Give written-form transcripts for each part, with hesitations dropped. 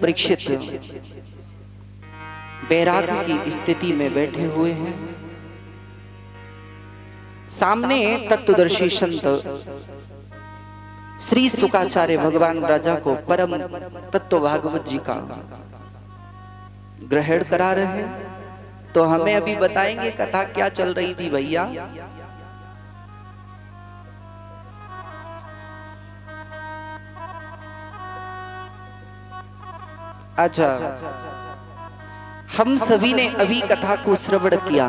परीक्षित बैराग्य की स्थिति में बैठे हुए हैं। सामने तत्वदर्शी संत श्री शुकाचार्य भगवान राजा को परम तत्व भागवत जी का ग्रहण करा रहे हैं। तो हमें अभी बताएंगे कथा क्या चल रही थी भैया। अच्छा, हम सभी ने अभी कथा को श्रवण किया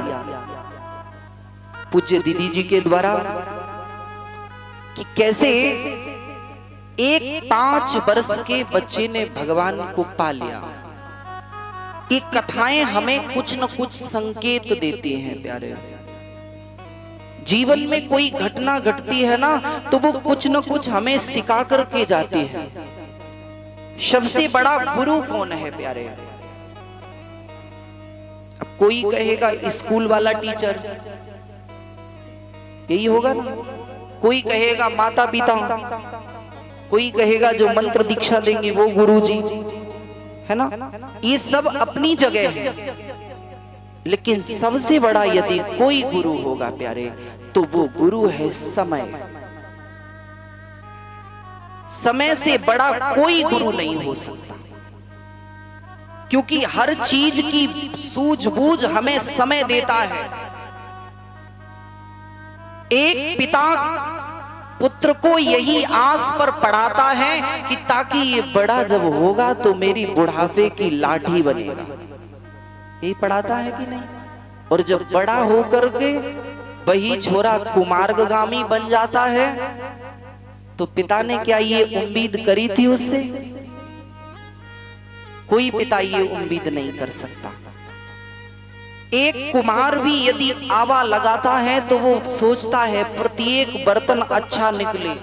पूज्य दीदी जी के द्वारा कि कैसे एक 5 वर्ष के बच्चे ने भगवान को पा लिया। ये कथाएं हमें कुछ न कुछ संकेत देती हैं प्यारे। जीवन में कोई घटना घटती है ना, तो वो कुछ न कुछ हमें सिखा करके जाती है। सबसे बड़ा गुरु कौन है प्यारे? अब कोई कहेगा स्कूल वाला टीचर, यही होगा ना। कोई कहेगा माता पिता, कोई कहेगा जो मंत्र दीक्षा देंगे वो गुरुजी, है ना। ये सब अपनी जगह है, लेकिन सबसे बड़ा यदि कोई गुरु होगा प्यारे, तो वो गुरु है समय। समय से बड़ा कोई गुरु नहीं हो सकता, क्योंकि हर चीज की सूझबूझ हमें समय देता है। एक पिता पुत्र को यही आस पर पढ़ाता है कि ताकि ये बड़ा जब होगा तो मेरी बुढ़ापे की लाठी बनेगा। यही पढ़ाता है कि नहीं? और जब बड़ा होकर के वही छोरा कुमार्गामी बन जाता है, तो पिता ने क्या ये उम्मीद करी थी उससे? कोई पिता ये उम्मीद नहीं कर सकता। एक कुमार भी यदि आवा लगाता है तो वो सोचता है प्रत्येक बर्तन अच्छा निकले,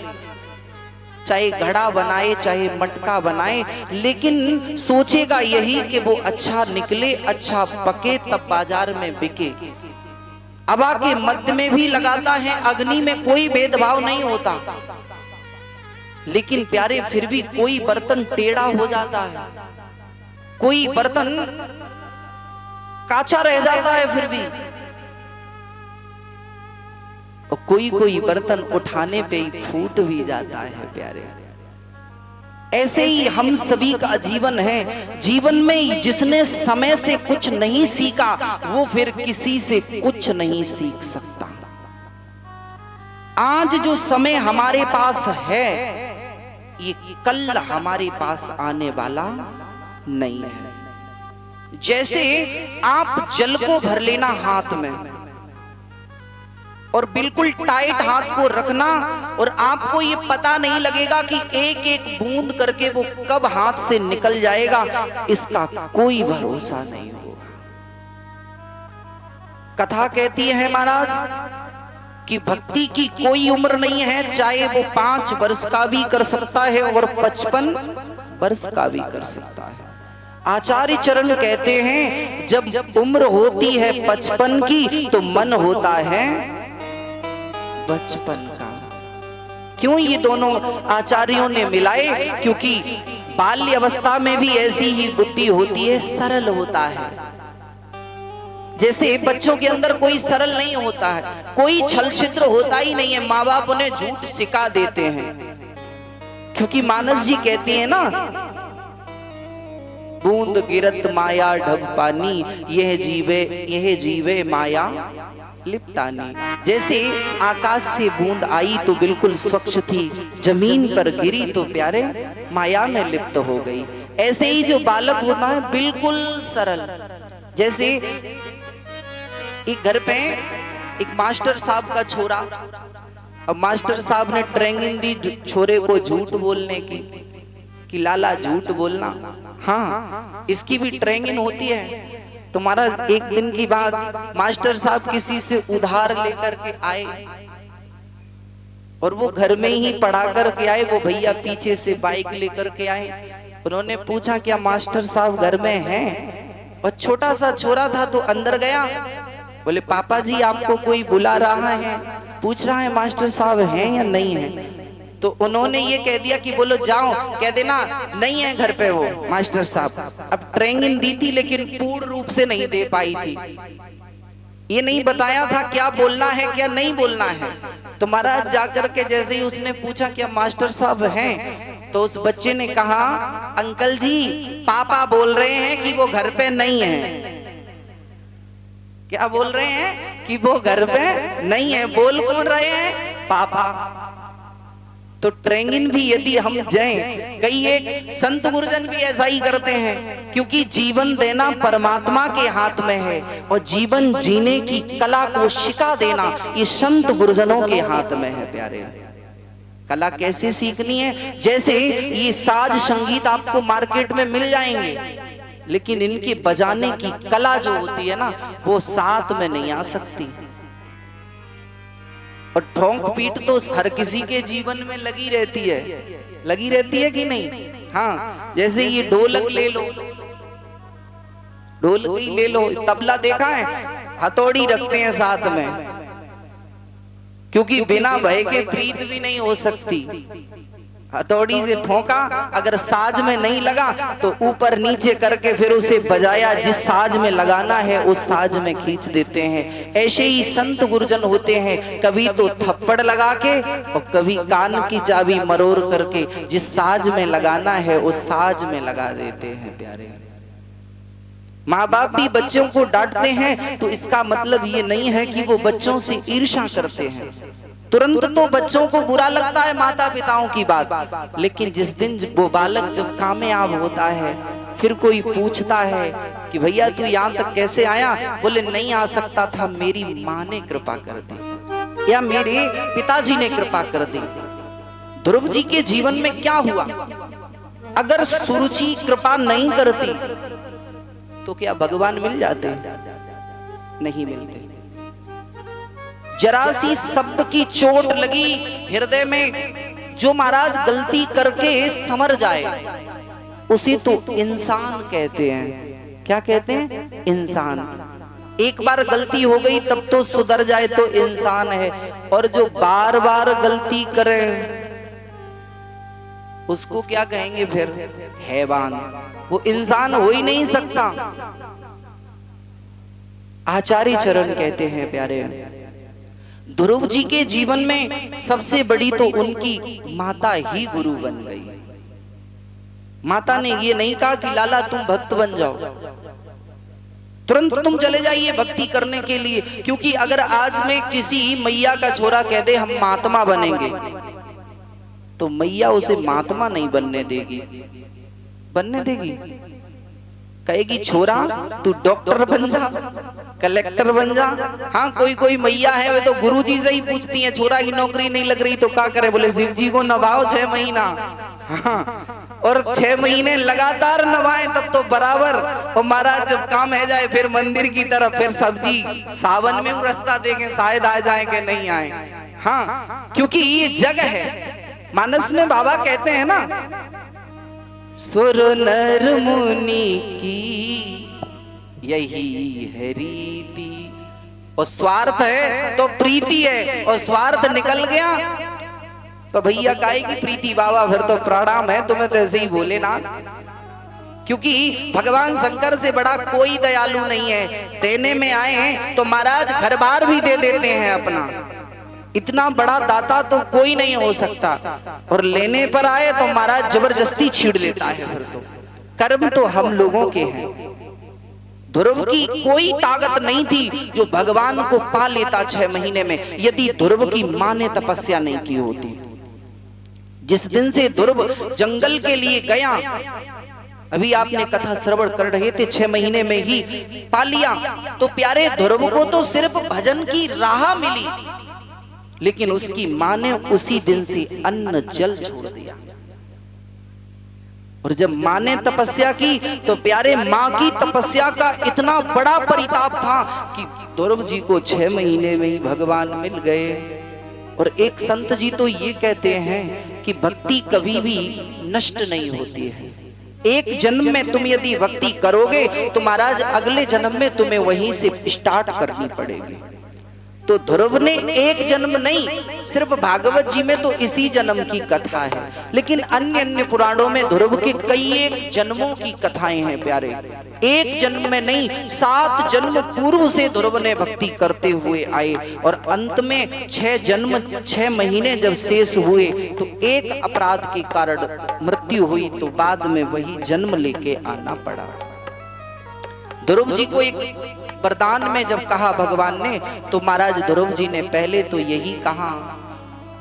चाहे घड़ा बनाए चाहे मटका बनाए, लेकिन सोचेगा यही कि वो अच्छा निकले, अच्छा पके, तब बाजार में बिके। अबा के मध्य में भी लगाता है, अग्नि में कोई भेदभाव नहीं होता, लेकिन प्यारे फिर भी कोई बर्तन टेढ़ा हो जाता है, कोई बर्तन काचा रह जाता है फिर भी, और कोई कोई बर्तन उठाने पे ही फूट भी जाता है प्यारे। ऐसे ही हम सभी का जीवन है। जीवन में जिसने समय से कुछ नहीं सीखा, वो फिर किसी से कुछ नहीं सीख सकता। आज जो समय हमारे पास है, ये कल हमारे पास आने वाला नहीं है। जैसे आप जल को भर लेना हाथ में और बिल्कुल टाइट हाथ को रखना, और आपको ये पता नहीं लगेगा कि एक एक बूंद करके वो कब हाथ से निकल जाएगा, इसका कोई भरोसा नहीं होगा। कथा कहती है महाराज कि भक्ति की कोई उम्र नहीं है, चाहे वो 5 वर्ष का भी कर सकता है और 55 वर्ष का भी कर सकता है। आचार्य चरण कहते हैं जब उम्र होती है 55 की, तो मन होता है बचपन का। क्यों ये दोनों आचार्यों ने मिलाए? क्योंकि बाल्य अवस्था में भी ऐसी ही बुद्धि होती है, सरल होता है। जैसे बच्चों के अंदर कोई सरल नहीं होता है, कोई छल छिद्र होता ही नहीं है। माँ बाप उन्हें झूठ सिखा देते हैं, क्योंकि मानस जी कहती है ना, बूंद गिरत माया ढब पानी, यह जीवे माया लिपटानी। जैसे आकाश से बूंद आई तो बिल्कुल स्वच्छ थी, जमीन पर गिरी तो प्यारे माया में लिप्त हो गई। ऐसे ही जो बालक होता है बिल्कुल सरल। जैसे एक घर पे एक मास्टर साहब का छोरा, अब मास्टर साहब ने ट्रेनिंग दी छोरे को झूठ बोलने की, कि लाला झूठ बोलना, हाँ इसकी भी ट्रेनिंग होती है। तुम्हारा एक दिन की बात, मास्टर साहब किसी से उधार लेकर के आए और वो घर में ही पढ़ा कर के आए। वो भैया पीछे से बाइक लेकर के आए। उन्होंने पूछा क्या मास्टर साहब घर में हैं? और छोटा सा छोरा था तो अंदर गया, बोले पापा जी आपको कोई बुला रहा है, पूछ रहा है मास्टर साहब हैं या नहीं है। तो उन्होंने ये कह दिया कि बोलो जाओ, कह देना नहीं है घर पे वो मास्टर साहब। अब ट्रेनिंग दी थी लेकिन पूर्ण रूप से नहीं दे पाई थी, ये नहीं बताया था क्या बोलना है क्या नहीं बोलना है। तो महाराज जाकर के जैसे ही उसने पूछा क्या मास्टर साहब हैं, तो उस बच्चे ने कहा अंकल जी पापा बोल रहे हैं कि वो घर पे नहीं है। क्या बोल रहे हैं कि वो घर पे नहीं है। बोल कौन रहे हैं? पापा। तो ट्रेनिंग भी यदि हम जाएं, कई एक संत गुरुजन भी ऐसा ही करते हैं, क्योंकि जीवन देना परमात्मा के हाथ में है और जीवन जीने की कला को सिखा देना ये संत गुरुजनों के हाथ में है। प्यारे, कला कैसे सीखनी है? जैसे ये साज संगीत आपको मार्केट में मिल जाएंगे, लेकिन इनके बजाने की कला जो होती है ना, वो साथ में नहीं आ सकती। और ठोंक पीट तो हर किसी के जीवन में लगी रहती है कि नहीं? हाँ, जैसे ये ढोलक ले लो, ढोलक ही ले लो, तबला देखा है, हथौड़ी रखते हैं साथ में, क्योंकि बिना भय के प्रीत भी नहीं हो सकती। हथौड़ी से ठोका, अगर साज में नहीं लगा तो ऊपर नीचे करके फिर उसे बजाया, जिस साज में लगाना है उस साज में खींच देते हैं। ऐसे ही संत गुरुजन होते हैं, कभी तो थप्पड़ लगा के और कभी कान की चाबी मरोड़ करके जिस साज में लगाना है उस साज में लगा देते हैं। प्यारे, माँ बाप भी बच्चों को डांटते हैं तो इसका मतलब ये नहीं है कि वो बच्चों से ईर्ष्या करते हैं। तुरंत तो बच्चों को बुरा लगता है माता पिताओं की बात, लेकिन जिस दिन वो बालक जब कामयाब होता है, फिर कोई पूछता है कि भैया तू यहाँ तक कैसे आया? बोले नहीं आ सकता था, मेरी माँ ने कृपा कर दी या मेरे पिताजी ने कृपा कर दी। ध्रुव जी के जीवन में क्या हुआ? अगर सुरुचि कृपा नहीं करती तो क्या भगवान मिल जाते? नहीं मिलते। जरा सी शब्द की चोट लगी हृदय में, जो महाराज गलती करके समर जाए उसे तो इंसान कहते हैं। क्या कहते हैं? इंसान। एक बार गलती हो गई तब तो सुधर जाए तो इंसान है, और जो बार बार गलती करे उसको क्या कहेंगे फिर? हैवान। वो इंसान हो ही नहीं सकता। आचार्य चरण कहते हैं प्यारे, ध्रुव जी के जीवन में सबसे बड़ी तो उनकी माता ही गुरु बन गई। माता ने ये नहीं कहा कि लाला तुम भक्त बन जाओ, तुरंत तुम चले जाइए भक्ति करने के लिए, क्योंकि अगर आज में किसी मैया का छोरा कह दे हम महात्मा बनेंगे, तो मैया उसे महात्मा नहीं बनने देगी। बनने देगी? कहेगी छोरा तू डॉक्टर बन जा, कलेक्टर बन जा। हाँ, कोई कोई मैया है वे तो गुरुजी से ही पूछती है छोरा की नौकरी नहीं लग रही तो क्या करे? बोले शिव जी को नवाओ 6 महीना। हाँ, और 6 महीने लगातार नवाएं तब तो बराबर। और महाराज जब काम है जाए फिर मंदिर की तरफ, फिर सब्जी सावन में रास्ता देंगे, शायद आ जाएंगे नहीं आए। हाँ, क्योंकि ये जग है। मानस में बाबा कहते हैं ना, सुर नर मुनि की यही है रीति, और स्वार्थ है तो प्रीति है, और स्वार्थ निकल गया तो भैया काहे की प्रीति बाबा, फिर तो प्रणाम है तुम्हें, तो ऐसे ही बोले ना। क्योंकि भगवान शंकर से बड़ा कोई दयालु नहीं है। देने में आए हैं तो महाराज घर बार भी दे देते हैं अपना, इतना बड़ा दाता तो कोई नहीं हो सकता। और लेने पर आए तो महाराज जबरदस्ती छीड़ लेता है। फिर तो कर्म तो हम लोगों के हैं। ध्रुव की कोई ताकत नहीं थी जो भगवान को पा लेता 6 महीने में, यदि ध्रुव की मां ने तपस्या नहीं की होती। जिस दिन से ध्रुव जंगल के लिए गया, अभी आपने कथा श्रवण कर रहे थे, 6 महीने में ही पा लिया। तो प्यारे ध्रुव को तो सिर्फ भजन की राह मिली, लेकिन उसकी मां ने उसी दिन से अन्न जल छोड़ दिया। और जब मां ने तपस्या की तो प्यारे मां की तपस्या का इतना बड़ा परिताप था कि ध्रुव जी को 6 महीने में ही भगवान मिल गए। और एक संत जी तो ये कहते हैं कि भक्ति कभी भी नष्ट नहीं होती है। एक जन्म में तुम यदि भक्ति करोगे तो महाराज अगले जन्म में तुम्हें वहीं से स्टार्ट करनी पड़ेगी। तो ध्रुव ने एक जन्म नहीं, सिर्फ भागवत जी में तो इसी जन्म की कथा है, लेकिन अन्य अन्य पुराणों में ध्रुव के कई एक जन्मों की कथाएं हैं प्यारे। एक जन्म में नहीं, 7 जन्म पूर्व से ध्रुव ने भक्ति करते हुए आए, और अंत में 6 जन्म 6 महीने जब शेष हुए तो एक अपराध के कारण मृत्यु हुई, तो बाद में वही जन्म लेके आना पड़ा। ध्रुव जी को एक वरदान में जब कहा भगवान ने, तो महाराज ध्रुव जी ने पहले तो यही कहा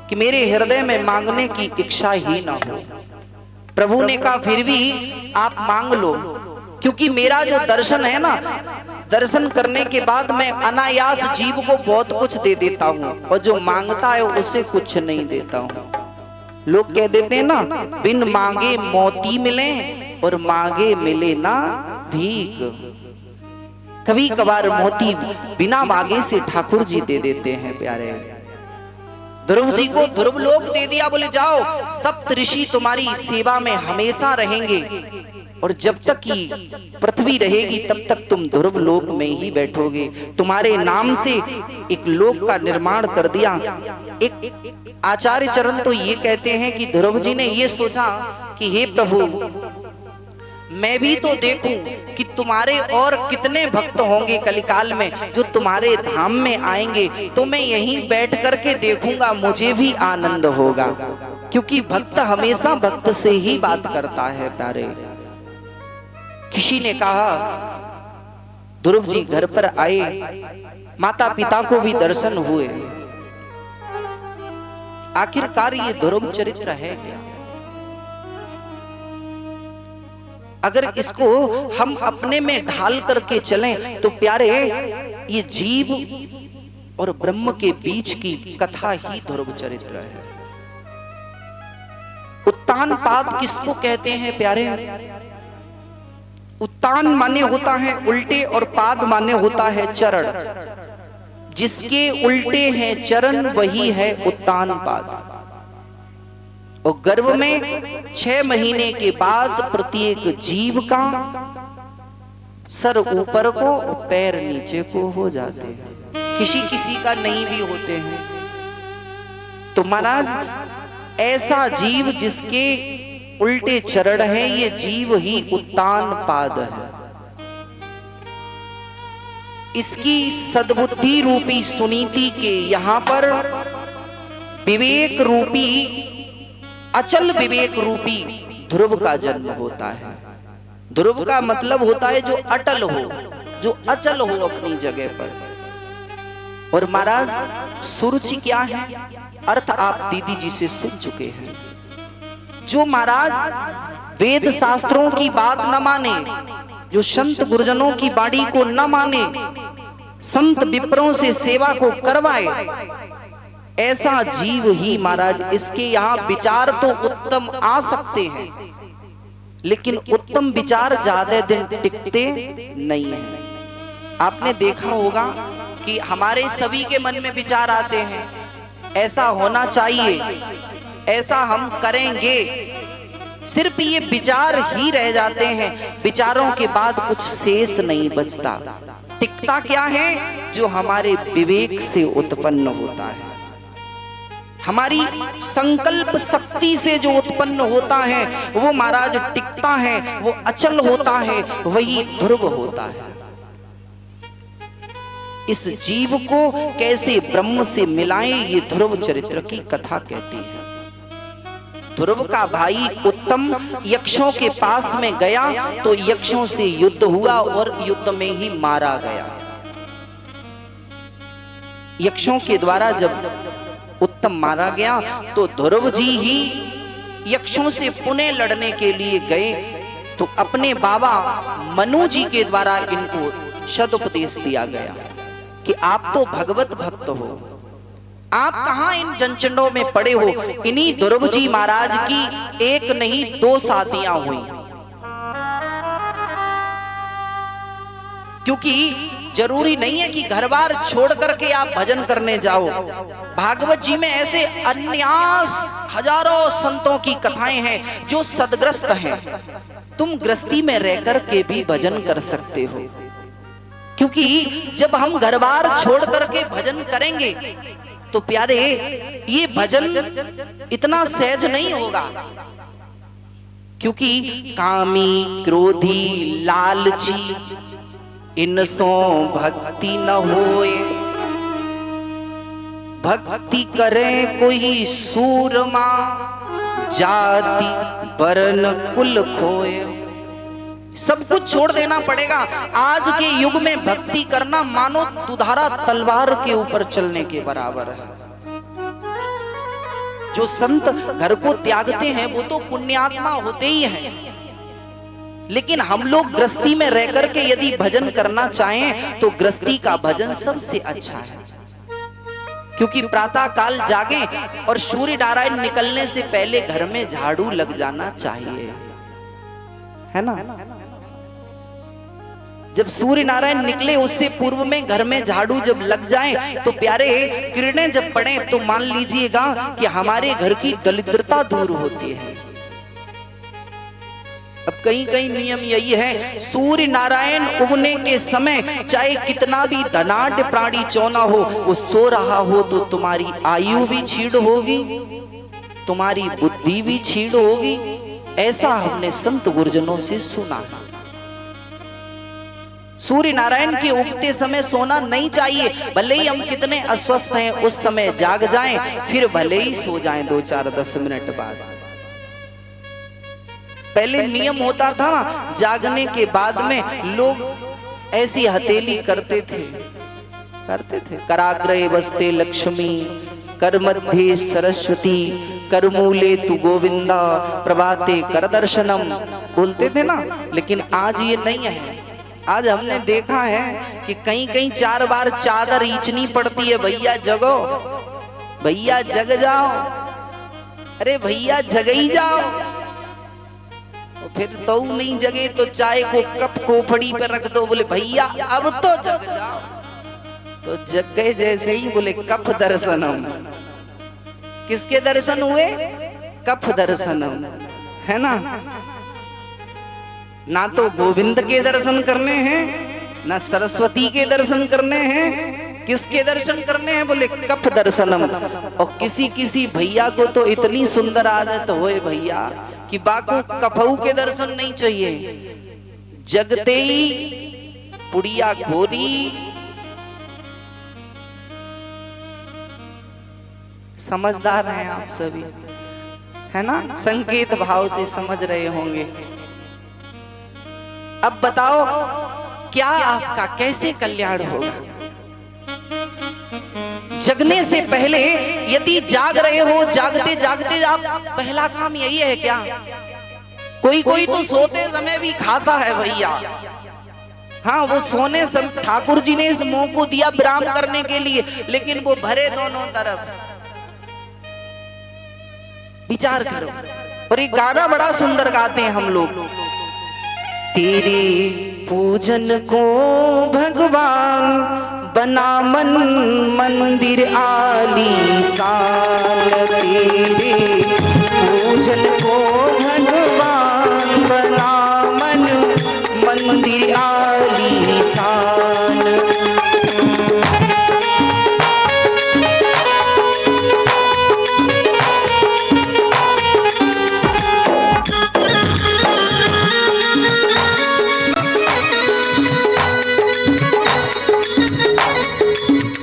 कि मेरे हृदय में मांगने की इच्छा ही ना हो। प्रभु ने कहा फिर भी आप मांग लो, क्योंकि मेरा जो दर्शन है ना, दर्शन करने के बाद मैं अनायास जीव को बहुत कुछ दे देता हूँ, और जो मांगता है उसे कुछ नहीं देता हूँ। लोग कह देते हैं ना, बिन मांगे मोती मिले और मांगे मिले ना भीख। कभी कभार मोती बिना मांगे से ठाकुर जी दे देते हैं प्यारे। ध्रुव जी को ध्रुव लोक दे दिया, बोले जाओ सप्त ऋषि तुम्हारी सेवा में हमेशा रहेंगे, और जब तक की पृथ्वी रहेगी तब तक तुम ध्रुव लोक में ही बैठोगे। तुम्हारे नाम से एक लोक का निर्माण कर दिया। एक आचार्य चरण तो ये कहते हैं कि ध्रुव जी ने ये सोचा कि हे प्रभु, मैं भी तो देखूं कि तुम्हारे और कितने भक्त होंगे कलिकाल में जो तुम्हारे धाम में आएंगे, तो मैं यहीं बैठ करके देखूंगा, मुझे भी आनंद होगा, क्योंकि भक्त हमेशा भक्त से ही बात करता है प्यारे। किसी ने कहा ध्रुव जी घर पर आए, माता पिता को भी दर्शन हुए, आखिरकार ये ध्रुव चरित्र है क्या? अगर इसको हम अपने में ढाल करके चलें तो प्यारे, ये जीव और ब्रह्म के बीच की कथा ही ध्रुव चरित्र है। उत्तान पाद किसको कहते हैं प्यारे? उत्तान माने होता है उल्टे, और पाद माने होता है चरण। जिसके उल्टे हैं चरण वही है उत्तान पाद। और गर्भ में 6 महीने के बाद प्रत्येक जीव का सर ऊपर को पैर नीचे को हो जाते हैं, किसी किसी का नहीं भी होते हैं। तो महाराज ऐसा जीव जिसके उल्टे चरण है, ये जीव ही उत्तान पाद है। इसकी सद्बुद्धि रूपी सुनीति के यहाँ पर विवेक रूपी, अचल विवेक रूपी ध्रुव का जन्म होता है। ध्रुव का मतलब होता है जो अटल हो, जो अचल हो अपनी जगह पर। और महाराज सुरुचि क्या है, अर्थ आप दीदी जी से सुन चुके हैं। जो महाराज वेद शास्त्रों की बात न माने, जो संत गुरुजनों की बाणी को न माने, संत विप्रों से सेवा को करवाए, ऐसा जीव ही महाराज, इसके यहाँ विचार तो उत्तम आ सकते हैं, लेकिन उत्तम विचार ज्यादा दिन टिकते नहीं है। आपने देखा होगा कि हमारे सभी के मन में विचार आते हैं, ऐसा होना चाहिए, ऐसा हम करेंगे, सिर्फ ये विचार ही रह जाते हैं। विचारों के बाद कुछ शेष नहीं बचता। टिकता क्या है? जो हमारे विवेक से उत्पन्न होता है, हमारी संकल्प शक्ति से जो उत्पन्न होता है, वो महाराज टिकता है, वो अचल होता है, वही ध्रुव होता है। इस जीव को कैसे ब्रह्म से मिलाएं, ये ध्रुव चरित्र की कथा कहती है। ध्रुव का भाई उत्तम यक्षों के पास में गया तो यक्षों से युद्ध हुआ और युद्ध में ही मारा गया। यक्षों के द्वारा जब उत्तम मारा गया तो ध्रुव जी ही यक्षों से पुनः लड़ने के लिए गए, तो अपने बाबा मनु जी के द्वारा इनको सदुपदेश दिया गया कि आप तो भगवत भक्त हो, आप कहां इन जनचंडों में पड़े हो। इन्हीं ध्रुव जी महाराज की एक नहीं 2 शादियां हुई, क्योंकि जरूरी नहीं है कि घर बार छोड़ करके आप भजन करने जाओ। भागवत जी में ऐसे अन्यास हजारों संतों की कथाएं हैं जो सदग्रस्त हैं। तुम गृहस्थी में रह कर के भी भजन कर सकते हो। क्योंकि जब हम घर बार छोड़ करके भजन करेंगे तो प्यारे ये भजन इतना सहज नहीं होगा, क्योंकि कामी क्रोधी लालची इनसो भक्ति न होए। भक्ति करे कोई सूरमा जाति वर्ण कुल खोए। सब कुछ छोड़ देना पड़ेगा। आज के युग में भक्ति करना मानो दुधारा तलवार के ऊपर चलने के बराबर है। जो संत घर को त्यागते हैं वो तो पुण्यात्मा होते ही हैं, लेकिन हम लोग गृहस्थी में रह करके यदि भजन करना चाहें तो गृहस्थी का भजन सबसे अच्छा है, क्योंकि प्रातः काल जागे और सूर्य नारायण निकलने से पहले घर में झाड़ू लग जाना चाहिए, है ना। जब सूर्य नारायण निकले उससे पूर्व में घर में झाड़ू जब लग जाए तो प्यारे किरणें जब पड़े तो मान लीजिएगा कि हमारे घर की दरिद्रता दूर होती है। अब कहीं कहीं नियम यही है, सूर्य नारायण उगने के समय चाहे कितना भी धनाढ़ प्राणी चौना हो, वो सो रहा हो तो तुम्हारी आयु भी छीड़ होगी, तुम्हारी बुद्धि भी छीड़ होगी। ऐसा हमने संत गुरुजनों से सुना। सूर्य नारायण के उगते समय सोना नहीं चाहिए, भले ही हम कितने अस्वस्थ हैं उस समय जाग जाएं, फिर भले ही सो जाएं 2-4-10 मिनट बाद। पहले नियम होता था ना, जागने के बाद में लोग ऐसी हथेली करते थे। कराग्रे वस्ते लक्ष्मी, कर मध्य सरस्वती, कर मूले तु गोविंदा, प्रभाते कर दर्शनम, बोलते थे ना। लेकिन आज ये नहीं है। आज हमने देखा है कि कहीं कहीं 4 बार चादर ईंचनी पड़ती है, भैया जगो, भैया जग जाओ, अरे भैया जग ही जाओ। तो फिर तो नहीं जगे तो चाय को कप कोपड़ी पे रख दो, बोले भैया अब तो जग जाओ। तो जग गए जैसे ही, बोले कप दर्शनम। किसके दर्शन हुए? कप दर्शनम, है ना। ना तो गोविंद के दर्शन करने हैं, ना सरस्वती के दर्शन करने हैं, किसके दर्शन करने हैं? बोले कप दर्शनम। और किसी किसी भैया को तो इतनी सुंदर आदत होए भैया कि बाको कपऊ के दर्शन नहीं चाहिए, जगते ही पुड़िया खोरी। समझदार हैं आप सभी, है ना, संकेत भाव से समझ रहे होंगे। अब बताओ क्या आपका कैसे कल्याण होगा? जगने से पहले यदि जाग रहे हो, जागते जागते आप पहला काम यही है क्या? कोई कोई तो सोते समय भी खाता है भैया। हाँ, वो सोने सब ठाकुर जी ने इस मुंह को दिया विराम करने के लिए, लेकिन वो भरे दोनों तरफ। विचार करो। और एक गाना बड़ा सुंदर गाते हैं हम लोग, तेरे पूजन को भगवान बना मन मंदिर आलीशान। तेरे पूजन को भगवान बना मन मंदिर आलीशान।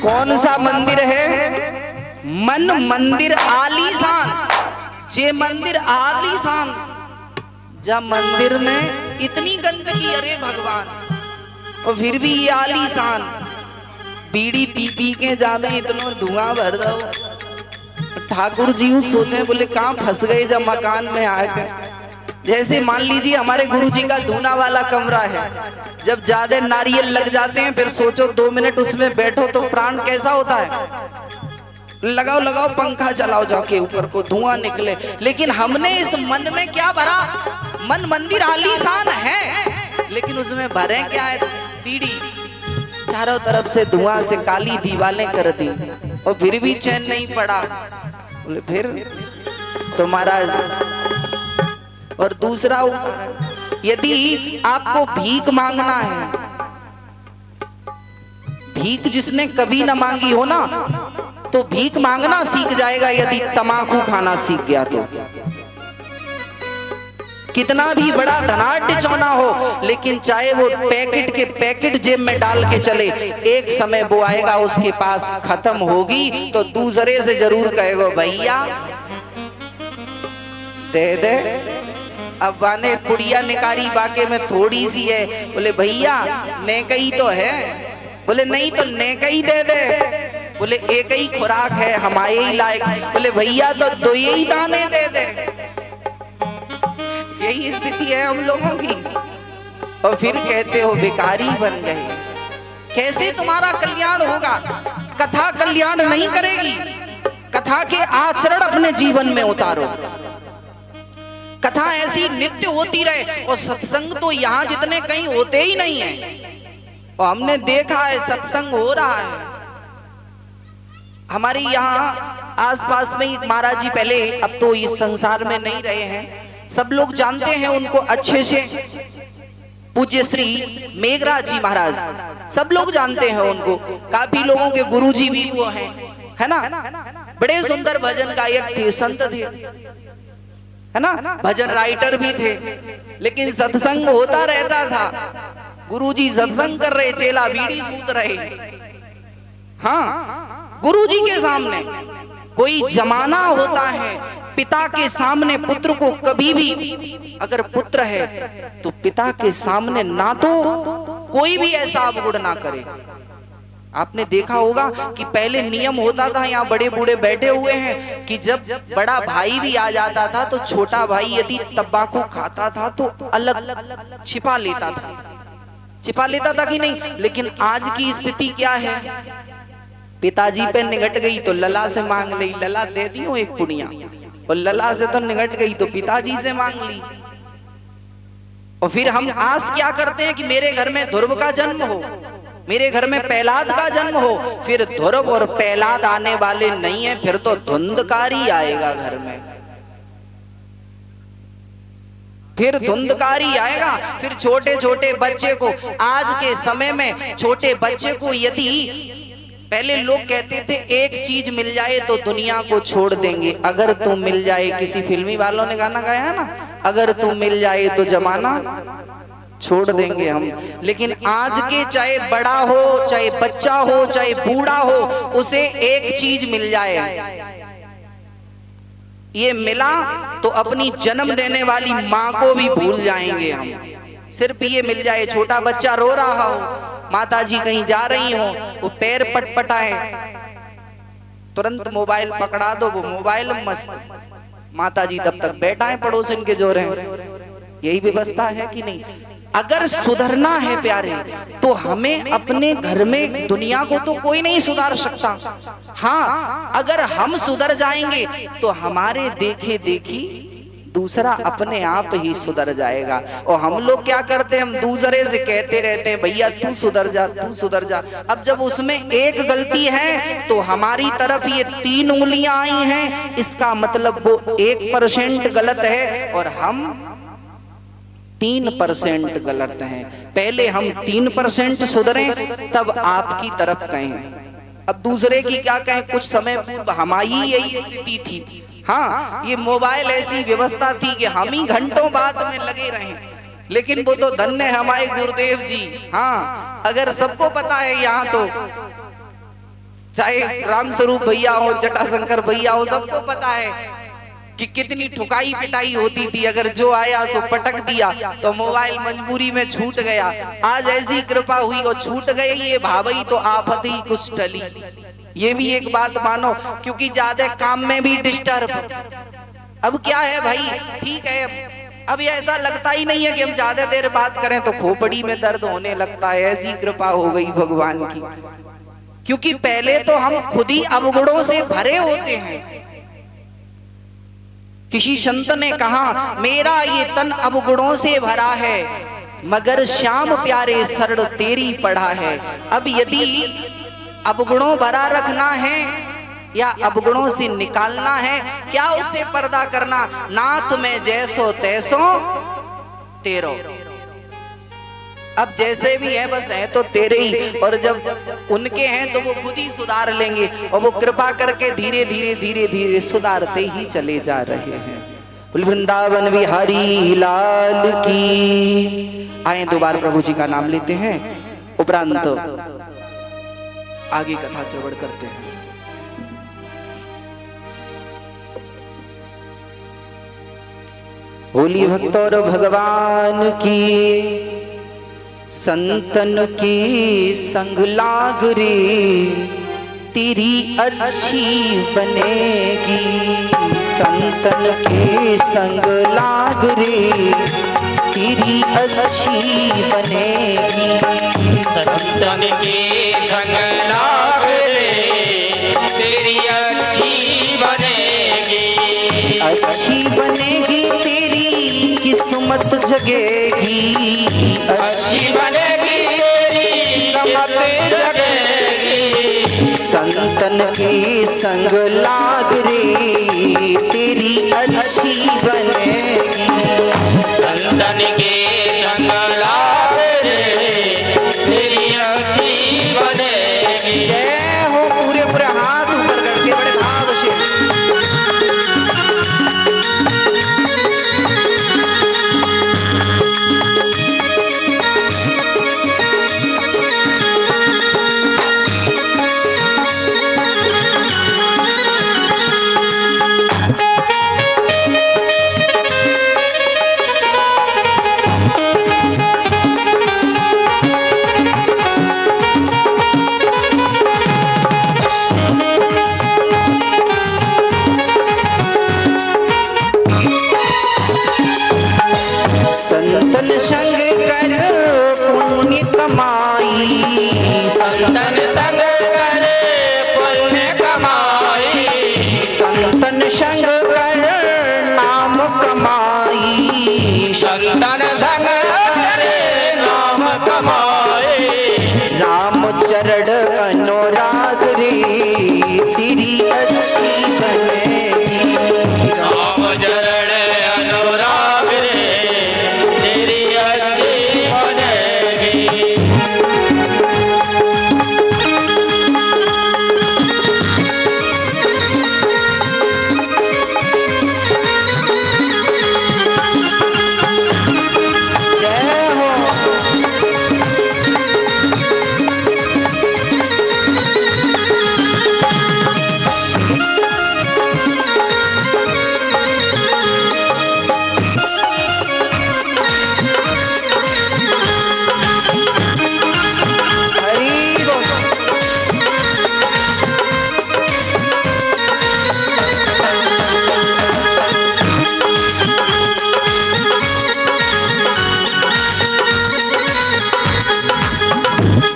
कौन सा मंदिर है? मन मंदिर आलीशान। जे मंदिर आलीशान, जब मंदिर में इतनी गंदगी, अरे भगवान, और फिर भी ये आलीशान। बीड़ी पी पी के जामे इतना धुआं भर दो। ठाकुर जी सोचे, बोले कहाँ फंस गए जब मकान में आए थे। जैसे मान लीजिए हमारे गुरु जी का धूना वाला कमरा है, जब ज्यादा नारियल लग जाते हैं, फिर सोचो 2 मिनट उसमें बैठो तो प्राण कैसा होता है। लगाओ लगाओ पंखा चलाओ जाके ऊपर को, धुआं निकले। लेकिन हमने इस मन में क्या भरा? मन मंदिर आलीशान है, लेकिन उसमें भरे क्या है? बीड़ी। चारों तरफ से धुआं से काली दीवारें कर दी, और फिर भी चैन नहीं पड़ा। बोले फिर तो महाराज। और दूसरा, यदि आपको भीख मांगना है भीख जिसने कभी ना मांगी हो ना, तो भीख मांगना सीख जाएगा यदि तम्बाकू खाना सीख गया तो। कितना भी बड़ा धनाढ्य चौना हो, लेकिन चाहे वो पैकेट के पैकेट जेब में डाल के चले, एक समय वो आएगा उसके पास खत्म होगी तो दूसरे से जरूर कहेगा भैया दे दे। अब बाने कुड़िया निकारी बाके में थोड़ी सी है, बोले भैया नेकई तो है, बोले नहीं तो नेकई दे दे, बोले एक ही खुराक है हमारे ही लायक, बोले भैया तो दो ही दाने दे दे। यही स्थिति है हम लोगों की, और फिर कहते हो भिखारी बन गए। कैसे तुम्हारा कल्याण होगा? कथा कल्याण नहीं करेगी। कथा के आचरण अपने जीवन में उतारो। कथा ऐसी नित्य होती रहे, और सत्संग तो यहाँ जितने कहीं होते ही नहीं है। और हमने देखा है सत्संग हो रहा है हमारे यहाँ आसपास में ही। महाराज जी पहले, अब तो इस संसार में नहीं रहे हैं, सब लोग जानते हैं उनको अच्छे से। पूज्य श्री मेघराज जी महाराज, सब लोग जानते हैं उनको। काफी लोगों के गुरुजी भी वो हैं, है ना। बड़े सुंदर भजन गायक थे, संत थे, है ना, भजन राइटर भी थे। लेकिन सत्संग होता रहता था, गुरुजी सत्संग कर रहे, चेला बीड़ी सूत रहे। हाँ, गुरुजी के सामने कोई जमाना होता है, पिता के सामने पुत्र को कभी भी, अगर पुत्र है तो पिता के सामने ना तो कोई भी ऐसा अवगुण ना करे। आपने देखा होगा कि पहले नियम होता था, यहाँ बड़े बूढ़े बैठे हुए हैं, कि जब बड़ा भाई भी आ जाता था तो छोटा भाई यदि तंबाकू खाता था तो अलग छिपा लेता था। छिपा लेता था कि नहीं? लेकिन आज की स्थिति क्या है? पिताजी पे निगट गई तो लला से मांग ली, लला दे दी हो एक पुड़िया, और लला से तो निगट गई तो पिताजी से मांग ली। और फिर हम आस क्या करते हैं कि मेरे घर में ध्रुव का जन्म हो, मेरे घर में प्रहलाद का जन्म हो। फिर ध्रुव और प्रहलाद आने वाले नहीं है, फिर तो धुंधकारी आएगा घर में, फिर धुंधकारी आएगा। फिर छोटे छोटे बच्चे को, आज के समय में छोटे बच्चे को यदि, पहले लोग कहते थे एक चीज मिल जाए तो दुनिया को छोड़ देंगे, अगर तू मिल जाए, किसी फिल्मी वालों ने गाना गाया है ना, अगर तू मिल जाए तो जमाना छोड़ देंगे हम। लेकिन आज के चाहे बड़ा हो, चाहे बच्चा हो, चाहे बूढ़ा हो, उसे एक चीज मिल जाए, ये मिला तो अपनी जन्म देने वाली माँ को भी भूल जाएंगे हम। सिर्फ ये मिल जाए, छोटा बच्चा रो रहा हो, माताजी कहीं जा रही हो, वो पैर पटपटाए, तुरंत मोबाइल पकड़ा दो, वो मोबाइल मस्त, माताजी तब तक बैठा है पड़ोसन के जोर है। यही व्यवस्था है कि नहीं? अगर सुधरना है प्यारे, तो हमें अपने घर में, दुनिया को तो कोई नहीं सुधार सकता। हाँ, अगर हम सुधर जाएंगे तो हमारे देखे देखी दूसरा अपने आप ही सुधर जाएगा। और हम लोग क्या करते हैं, हम दूसरे से कहते रहते हैं भैया तू सुधर जा, तू सुधर जा। अब जब उसमें एक गलती है तो हमारी तरफ ये 3 उंगलियां आई हैं, इसका मतलब वो 1% गलत है और हम 3% गलत हैं। पहले हम 3% सुधरें तब आपकी तरफ कहें। अब दूसरे की क्या कहें? कुछ समय पूर्व हमारी यही स्थिति थी। हाँ, ये मोबाइल ऐसी व्यवस्था थी कि हम ही घंटों बाद में लगे रहे, लेकिन वो तो धन्य है हमारे गुरुदेव जी। हाँ, अगर सबको पता है यहाँ तो, चाहे राम स्वरूप भैया हो, जटाशंकर भैया हो, सबको पता है कि कितनी ठुकाई पिटाई होती थी। अगर जो आया सो पटक दिया तो मोबाइल मजबूरी में छूट गया। आज ऐसी कृपा हुई और छूट गए, ये भावई तो आफत ही कुछ टली। ये भी एक बात मानो, क्योंकि ज्यादा काम में भी डिस्टर्ब। अब क्या है भाई, ठीक है, अब ये ऐसा लगता ही नहीं है कि हम ज्यादा देर बात करें तो खोपड़ी में दर्द होने लगता है। ऐसी कृपा हो गई भगवान की, क्योंकि पहले तो हम खुद ही अवगुणों से भरे होते हैं। किसी संत ने कहा, मेरा ये तन अवगुणों से भरा है, मगर श्याम प्यारे शरण तेरी पढ़ा है। अब यदि अवगुणों भरा रखना है या अवगुणों से निकालना है, क्या उससे पर्दा करना? नाथ में जैसो तैसो तेरो। अब जैसे भी है बस है तो तेरे ही, और जब उनके हैं तो वो खुद ही सुधार लेंगे, और वो कृपा करके धीरे धीरे धीरे धीरे सुधारते ही चले जा रहे हैं। वृंदावन बिहारी लाल की। आए दोबारा प्रभु जी का नाम लेते हैं, उपरांत आगे कथा श्रवण करते हैं। होली भक्त और भगवान की, संतन की संग लाग रे तेरी अच्छी बनेगी, संतन के संग लाग रे तेरी अच्छी बनेगी, संतन के संग लाग रे तेरी अच्छी बनेगी, अच्छी बनेगी तेरी किस्मत जगेगी, अच्छी बनेगी तेरी किस्मत जगेगी, संतन के संग लाग रे तेरी अच्छी बनेगी, संतन के संग लाग रे तेरी अच्छी बनेगी। जय हो। पूरे पूरे हाथ ऊपर करके बड़े भाव से संतन संग कर पुण्य कमाई, संतन संग करे पुण्य कमाई, संतन संग कर नाम कमाई, संतन संग करे नाम कमाई, राम चरण अनुराग रे तेरी अच्छी बनेगी, राम चरण अनुराग रे तेरी अच्छी बनेगी। जय हो। हरि बोल।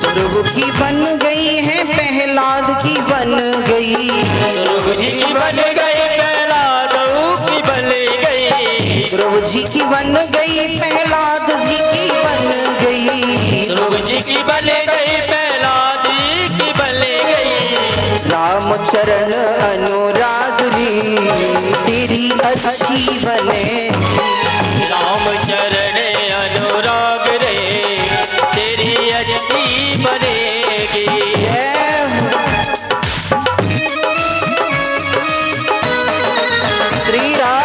ध्रुव की बन गई है प्रहलाद की बन गई, ध्रुव जी की बन गई प्रहलाद की बन गई, ध्रुव जी की बन गई प्रहलाद जी की बन गई, ध्रुव जी की बन गई प्रहलाद की बन गई, राम चरण अनुराग रे तेरी अच्छी बने, राम चरण अनुराग रे तेरी अच्छी बनेगी। जय हो। श्री राम।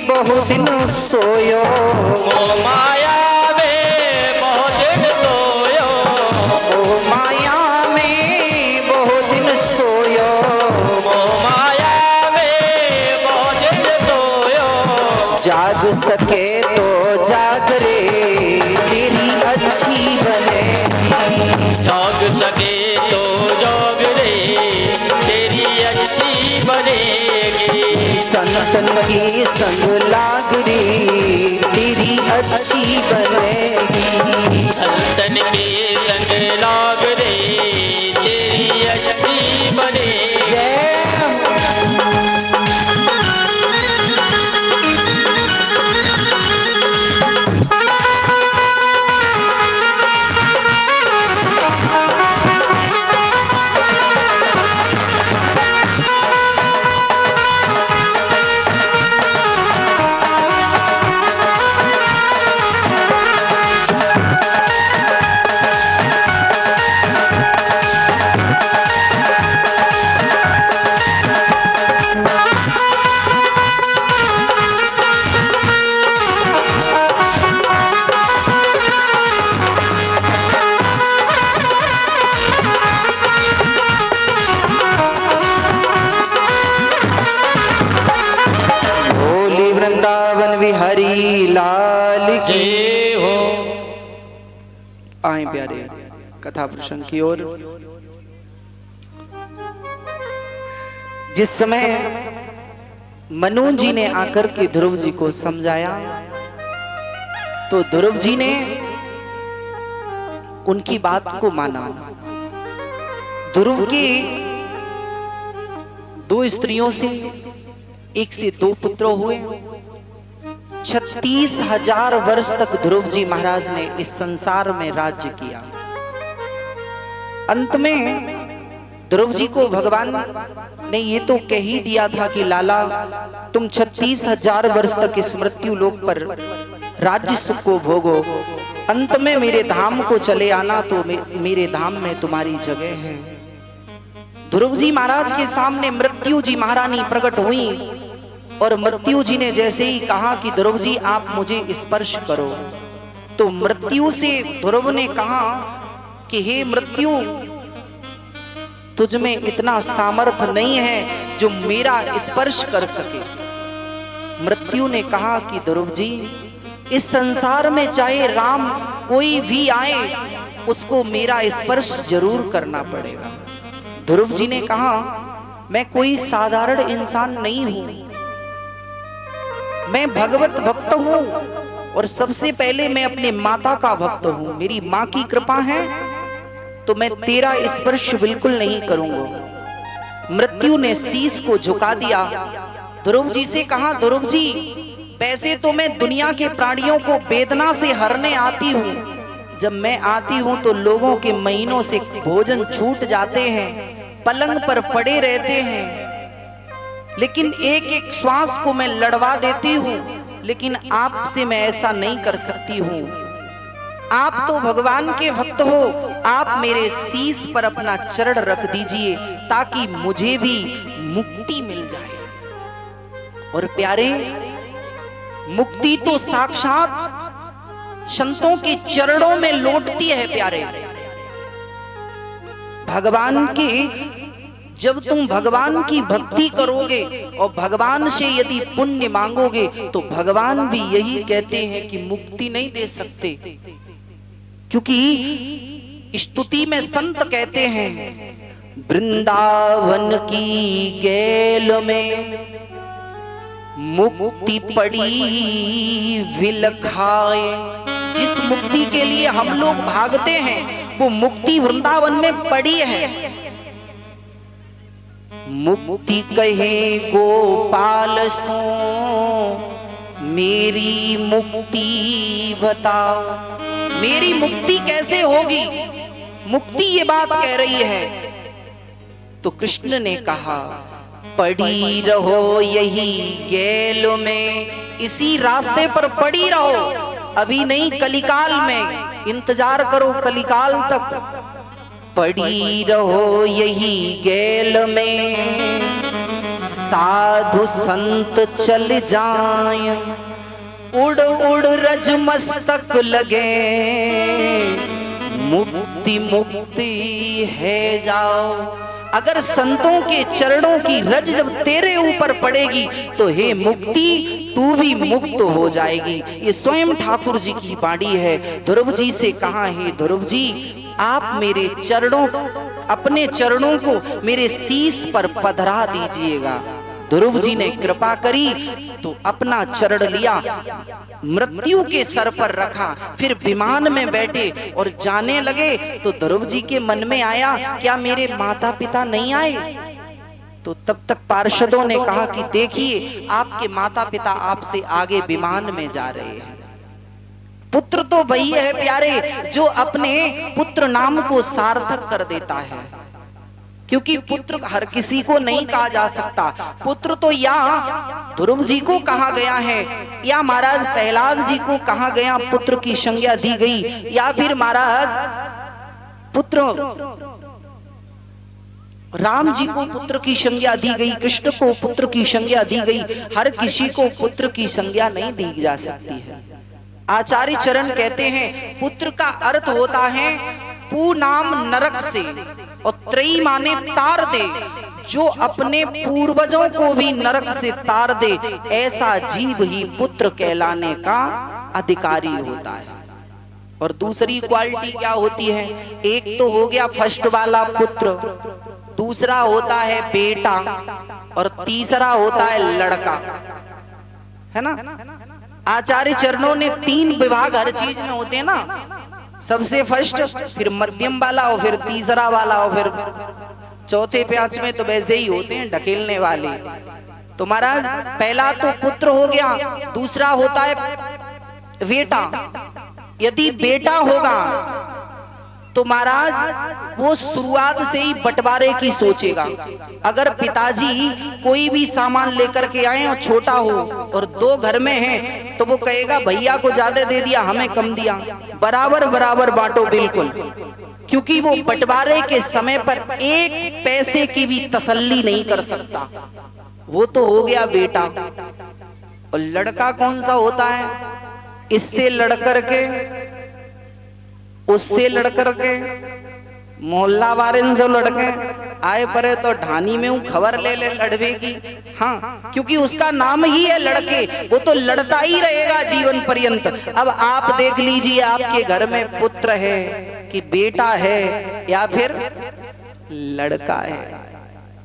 बहुत दिन सोयो, ओ माया में बहुत दिन सोयो, ओ माया में बहुत दिन सोयो, जाग सके तो जाग रे तेरी अच्छी बनेगी। जाग सके तो जाग रे तेरी अच्छी बनेगी। संतन की संग लाग रे तेरी अच्छी बनेगी। संतन के संग लाग रे तेरी अच्छी बनेगी। जय बिहारी लाल की जय हो। आए प्यारे कथा प्रसंग की ओर। जिस समय मनु जी ने आकर के ध्रुव जी को समझाया तो ध्रुव जी ने उनकी बात को माना। ध्रुव की 2 स्त्रियों से 1 से 2 पुत्र हुए। 36,000 वर्ष तक ध्रुव जी महाराज ने इस संसार में राज्य किया। अंत में ध्रुव जी को भगवान ने ये तो कह ही दिया था कि लाला तुम 36,000 वर्ष तक इस मृत्यु लोक पर राज्य सुख को भोगो, अंत में मेरे धाम को चले आना तो मेरे धाम में तुम्हारी जगह है। ध्रुव जी महाराज के सामने मृत्यु जी महारानी प्रकट हुई और मृत्यु जी ने जैसे ही कहा कि ध्रुव जी आप मुझे स्पर्श करो, तो मृत्यु से ध्रुव ने कहा कि हे मृत्यु तुझ में इतना सामर्थ्य नहीं है जो मेरा स्पर्श कर सके। मृत्यु ने कहा कि ध्रुव जी इस संसार में चाहे राम कोई भी आए उसको मेरा स्पर्श जरूर करना पड़ेगा। ध्रुव जी ने कहा मैं कोई साधारण इंसान नहीं हूं, मैं भगवत भक्त हूं और सबसे पहले मैं अपने माता का भक्त हूं। मेरी मां की कृपा है तो मैं तेरा स्पर्श बिल्कुल नहीं करूंगा। मृत्यु ने शीश को झुका दिया। ध्रुव जी से कहा ध्रुव जी वैसे तो मैं दुनिया के प्राणियों को वेदना से हरने आती हूं, जब मैं आती हूं तो लोगों के महीनों से भोजन छूट जाते हैं, पलंग पर पड़े रहते हैं, लेकिन एक एक श्वास को मैं लड़वा देती हूं, लेकिन आपसे मैं ऐसा नहीं कर सकती हूं। आप तो भगवान के भक्त हो, आप मेरे शीश पर अपना चरण रख दीजिए ताकि मुझे भी मुक्ति मिल जाए। और प्यारे मुक्ति तो साक्षात संतों के चरणों में लौटती है। प्यारे भगवान के जब तुम भगवान की भक्ति करोगे और भगवान से यदि पुण्य मांगोगे तो भगवान भी यही कहते हैं कि मुक्ति नहीं दे सकते, क्योंकि स्तुति में संत कहते हैं वृंदावन की गैल में मुक्ति पड़ी विलखाए। जिस मुक्ति के लिए हम लोग भागते हैं वो मुक्ति वृंदावन में पड़ी है। मुक्ति कहे गोपाल सो मेरी मुक्ति बताओ। मेरी मुक्ति कैसे होगी, मुक्ति ये बात कह रही है। तो कृष्ण ने कहा पड़ी रहो यही गैल में, इसी रास्ते पर पड़ी रहो, अभी नहीं कलिकाल में, इंतजार करो कलिकाल तक। पड़ी रहो यही गैल में साधु संत चल जाएं, उड़ उड़ रज मस्तक लगे, मुक्ति मुक्ति है जाओ। अगर संतों के चरणों की रज जब तेरे ऊपर पड़ेगी तो हे मुक्ति तू भी मुक्त हो जाएगी। ये स्वयं ठाकुर जी की वाणी है। ध्रुव जी से कहा, हे ध्रुव जी आप मेरे चरणों, अपने चरणों को मेरे शीश पर पधरा दीजिएगा। ध्रुव जी ने कृपा करी तो अपना चरण लिया, मृत्यु के सर पर रखा, फिर विमान में बैठे और जाने लगे। तो ध्रुव जी के मन में आया, क्या मेरे माता पिता नहीं आए? तो तब तक पार्षदों ने कहा कि देखिए आपके माता पिता आपसे आगे विमान में जा रहे हैं। पुत्र तो वही है प्यारे जो अपने पुत्र नाम को सार्थक कर देता है, क्योंकि पुत्र हर किसी को नहीं कहा जा सकता। पुत्र तो या ध्रुव जी को कहा गया है, या महाराज प्रहलाद जी को कहा गया पुत्र की संज्ञा दी गई, या फिर महाराज पुत्र राम जी को पुत्र की संज्ञा दी गई, कृष्ण को पुत्र की संज्ञा दी गई। हर किसी को पुत्र की संज्ञा नहीं दी जा सकती है। आचार्य चरण कहते हैं पुत्र का अर्थ होता है पू नाम नरक से, और त्रयी माने तार दे, जो अपने पूर्वजों को भी नरक से तार दे, ऐसा जीव ही पुत्र कहलाने का अधिकारी होता है। और दूसरी क्वालिटी क्या होती है? एक तो हो गया फर्स्ट वाला पुत्र, दूसरा होता है बेटा, और तीसरा होता है लड़का, है ना। आचार्य चरणों ने 3 विभाग हर चीज में होते हैं ना, सबसे फर्स्ट, फिर मध्यम वाला, और फिर तीसरा वाला, और फिर चौथे 5 में तो वैसे ही होते हैं ढकेलने वाले। तो महाराज पहला तो पुत्र हो गया, दूसरा होता है बेटा। यदि बेटा होगा तो महाराज वो शुरुआत से ही बंटवारे की सोचेगा। अगर पिताजी कोई भी सामान लेकर के आए और छोटा हो और 2 घर में हैं, तो वो कहेगा भैया को ज्यादा दे दिया, हमें कम दिया, बराबर बराबर बांटो बिल्कुल, क्योंकि वो बंटवारे के समय पर 1 पैसे की भी तसल्ली नहीं कर सकता। वो तो हो गया बेटा। और लड़का कौन सा होता है? इससे लड़ करके, उससे लड़कर के, मोहल्ला वारिन से लड़के आए परे तो ढानी में हूं खबर ले ले लड़वे की। हाँ, क्योंकि उसका नाम ही है लड़के, वो तो लड़ता ही रहेगा जीवन पर्यंत। अब आप देख लीजिए आपके घर में पुत्र है कि बेटा है या फिर लड़का है।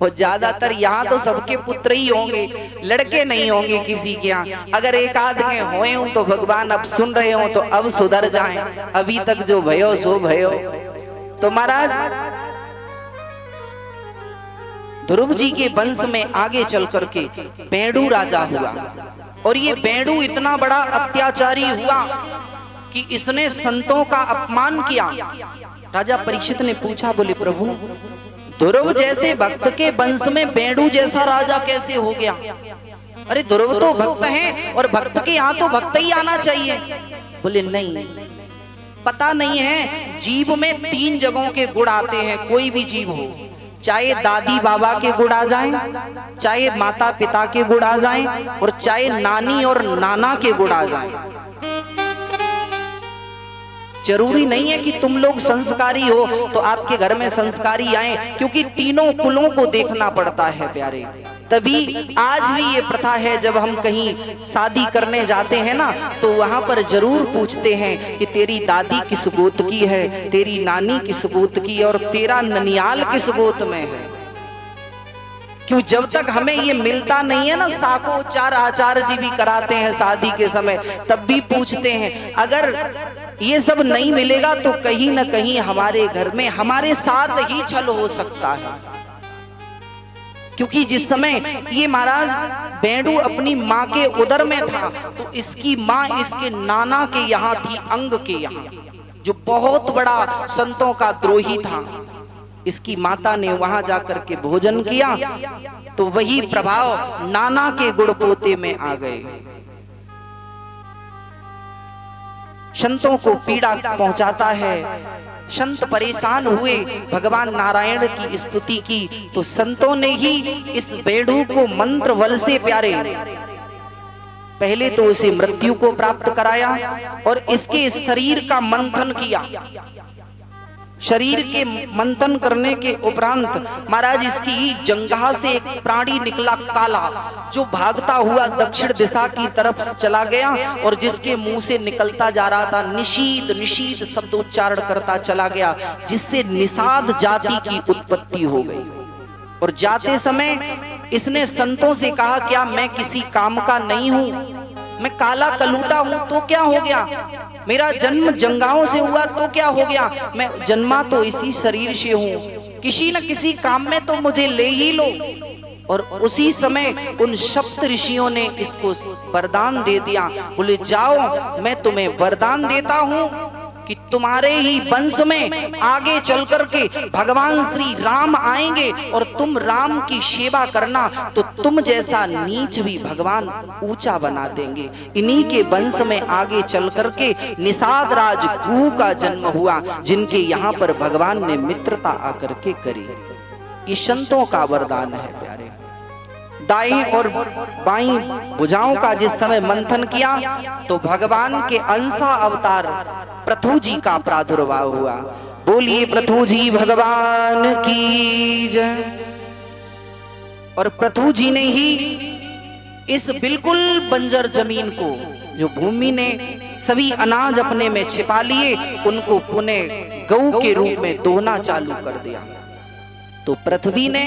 और ज्यादातर यहाँ तो सबके पुत्र ही होंगे, लड़के नहीं होंगे किसी के यहाँ। अगर एक आध के होए हूं तो भगवान अब सुन रहे हो तो अब सुधर जाएं, अभी तक जो भयो सो भयो। तो महाराज ध्रुव जी के वंश में आगे चल करके बेंडू राजा हुआ, और ये बेंडू इतना बड़ा अत्याचारी हुआ कि इसने संतों का अपमान किया। राजा परीक्षित ने पूछा, बोले प्रभु ध्रुव जैसे भक्त के वंश में बेंडू जैसा राजा कैसे हो गया? अरे ध्रुव तो भक्त हैं और भक्त के यहाँ तो भक्त ही आना चाहिए। बोले नहीं, पता नहीं है, जीव में 3 जगहों के गुण आते हैं। कोई भी जीव हो, चाहे दादी बाबा के गुण आ जाएं, चाहे माता पिता के गुण आ जाएं, और चाहे नानी और नाना के गुण आ जाएं। जरूरी नहीं है कि तुम लोग संस्कारी हो तो आपके घर में संस्कारी आए, क्योंकि तीनों कुलों को देखना पड़ता है प्यारे। तभी आज भी ये प्रथा है, जब हम कहीं शादी करने जाते हैं ना, तो वहां पर जरूर पूछते हैं कि तेरी दादी किस गोत की है, तेरी नानी किस गोत की, और तेरा ननियाल किस गोत में है। क्यों? जब तक हमें ये मिलता नहीं है ना, साकोचार आचार्य जी भी कराते हैं शादी के समय, तब भी पूछते हैं। अगर ये सब नहीं मिलेगा तो कहीं ना कहीं हमारे घर में हमारे साथ ही छल हो सकता है। क्योंकि जिस समय ये महाराज बेंडू अपनी माँ के उदर में था, तो इसकी माँ इसके नाना के यहाँ थी, अंग के यहाँ, जो बहुत बड़ा संतों का द्रोही था। इसकी माता ने वहां जाकर के भोजन किया, तो वही प्रभाव नाना के गुड़ पोते में आ गए। संतों को पीड़ा पहुंचाता है, संत परेशान हुए, भगवान नारायण की स्तुति की, तो संतों ने ही इस बेंडू को मंत्र बल से प्यारे, पहले तो उसे मृत्यु को प्राप्त कराया और इसके शरीर का मंथन किया। शरीर के मंथन करने के उपरांत महाराज इसकी जंघा से एक प्राणी निकला काला, जो भागता हुआ दक्षिण दिशा की तरफ चला गया और जिसके मुंह से निकलता जा रहा था निषीद निषीद शब्दोच्चारण करता चला गया, जिससे निषाद जाति की उत्पत्ति हो गई। और जाते समय इसने संतों से कहा, क्या मैं किसी काम का नहीं हूं? मैं काला कलूटा हूं तो क्या हो गया? मेरा जन्म जंगाओं से हुआ तो क्या हो गया? मैं जन्मा तो इसी शरीर से हूं, किसी न किसी काम में तो मुझे ले ही लो। और उसी समय उन सप्त ऋषियों ने इसको वरदान दे दिया। बोले जाओ, मैं तुम्हें वरदान देता हूं कि तुम्हारे ही वंश में आगे चल करके भगवान श्री राम आएंगे और तुम राम की सेवा करना, तो तुम जैसा नीच भी भगवान ऊंचा बना देंगे। इन्हीं के वंश में आगे चल करके निषाद राज कुहू का जन्म हुआ, जिनके यहाँ पर भगवान ने मित्रता आकर के करी। ये संतों का वरदान है प्यारे। दाएं और बाईं भुजाओं का जिस समय मंथन किया तो भगवान के अंशा अवतार पृथु जी का प्रादुर्भाव हुआ। बोलिए पृथु जी भगवान की जय। और पृथु जी ने ही इस बिल्कुल बंजर जमीन को, जो भूमि ने सभी अनाज अपने में छिपा लिए, उनको पुनः गऊ के रूप में दोहना चालू कर दिया। तो पृथ्वी ने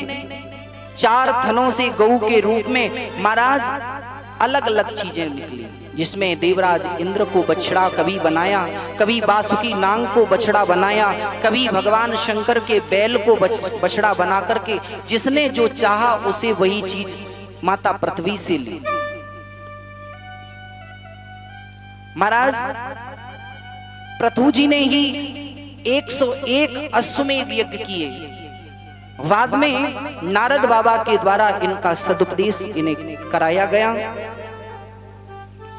4 थनों से गऊ के रूप में महाराज अलग अलग चीजें निकली, जिसमें देवराज इंद्र को बछड़ा कभी बनाया, कभी बासुकी नांग को बछड़ा बनाया, कभी भगवान शंकर के बैल को बछड़ा बना करके जिसने जो चाहा उसे वही चीज माता पृथ्वी से ली। महाराज पृथु जी ने ही 101 अश्वमेध यज्ञ किए। बाद में नारद बाबा के द्वारा इनका सदुपदेश इन्हें कराया गया।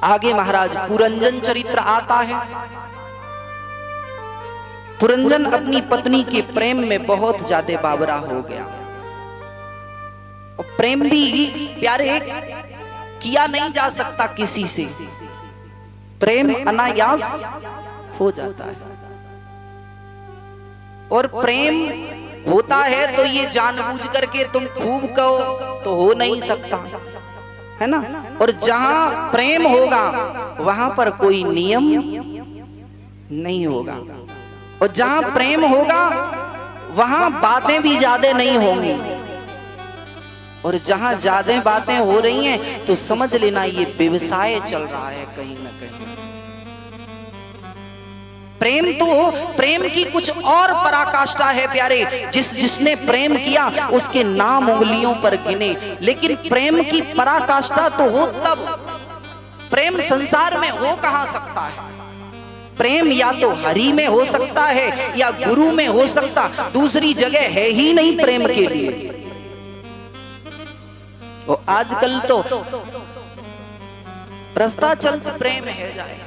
आगे महाराज पुरंजन चरित्र आता है। पुरंजन अपनी पत्नी के प्रेम में बहुत ज्यादा बावरा हो गया। और प्रेम भी प्यारे किया नहीं जा सकता किसी से, प्रेम अनायास हो जाता है। और प्रेम होता है तो ये जानबूझ करके तुम खूब कहो तो हो नहीं सकता, है ना। और जहां प्रेम होगा वहां पर कोई नियम नहीं होगा, और जहां प्रेम होगा वहां बातें भी ज्यादा नहीं होंगी। और जहां ज्यादा बातें हो रही हैं तो समझ लेना ये व्यवसाय चल रहा है कहीं ना कहीं। प्रेम तो प्रेम की कुछ और पराकाष्ठा है प्यारे। जिसने प्रेम किया उसके नाम उंगलियों पर गिने, लेकिन प्रेम की पराकाष्ठा तो हो तब। प्रेम संसार में हो कहां सकता है? प्रेम या तो हरि में हो सकता है या गुरु में हो सकता, दूसरी जगह है ही नहीं प्रेम के लिए। और आजकल तो भ्रष्टाचार प्रेम है जाए।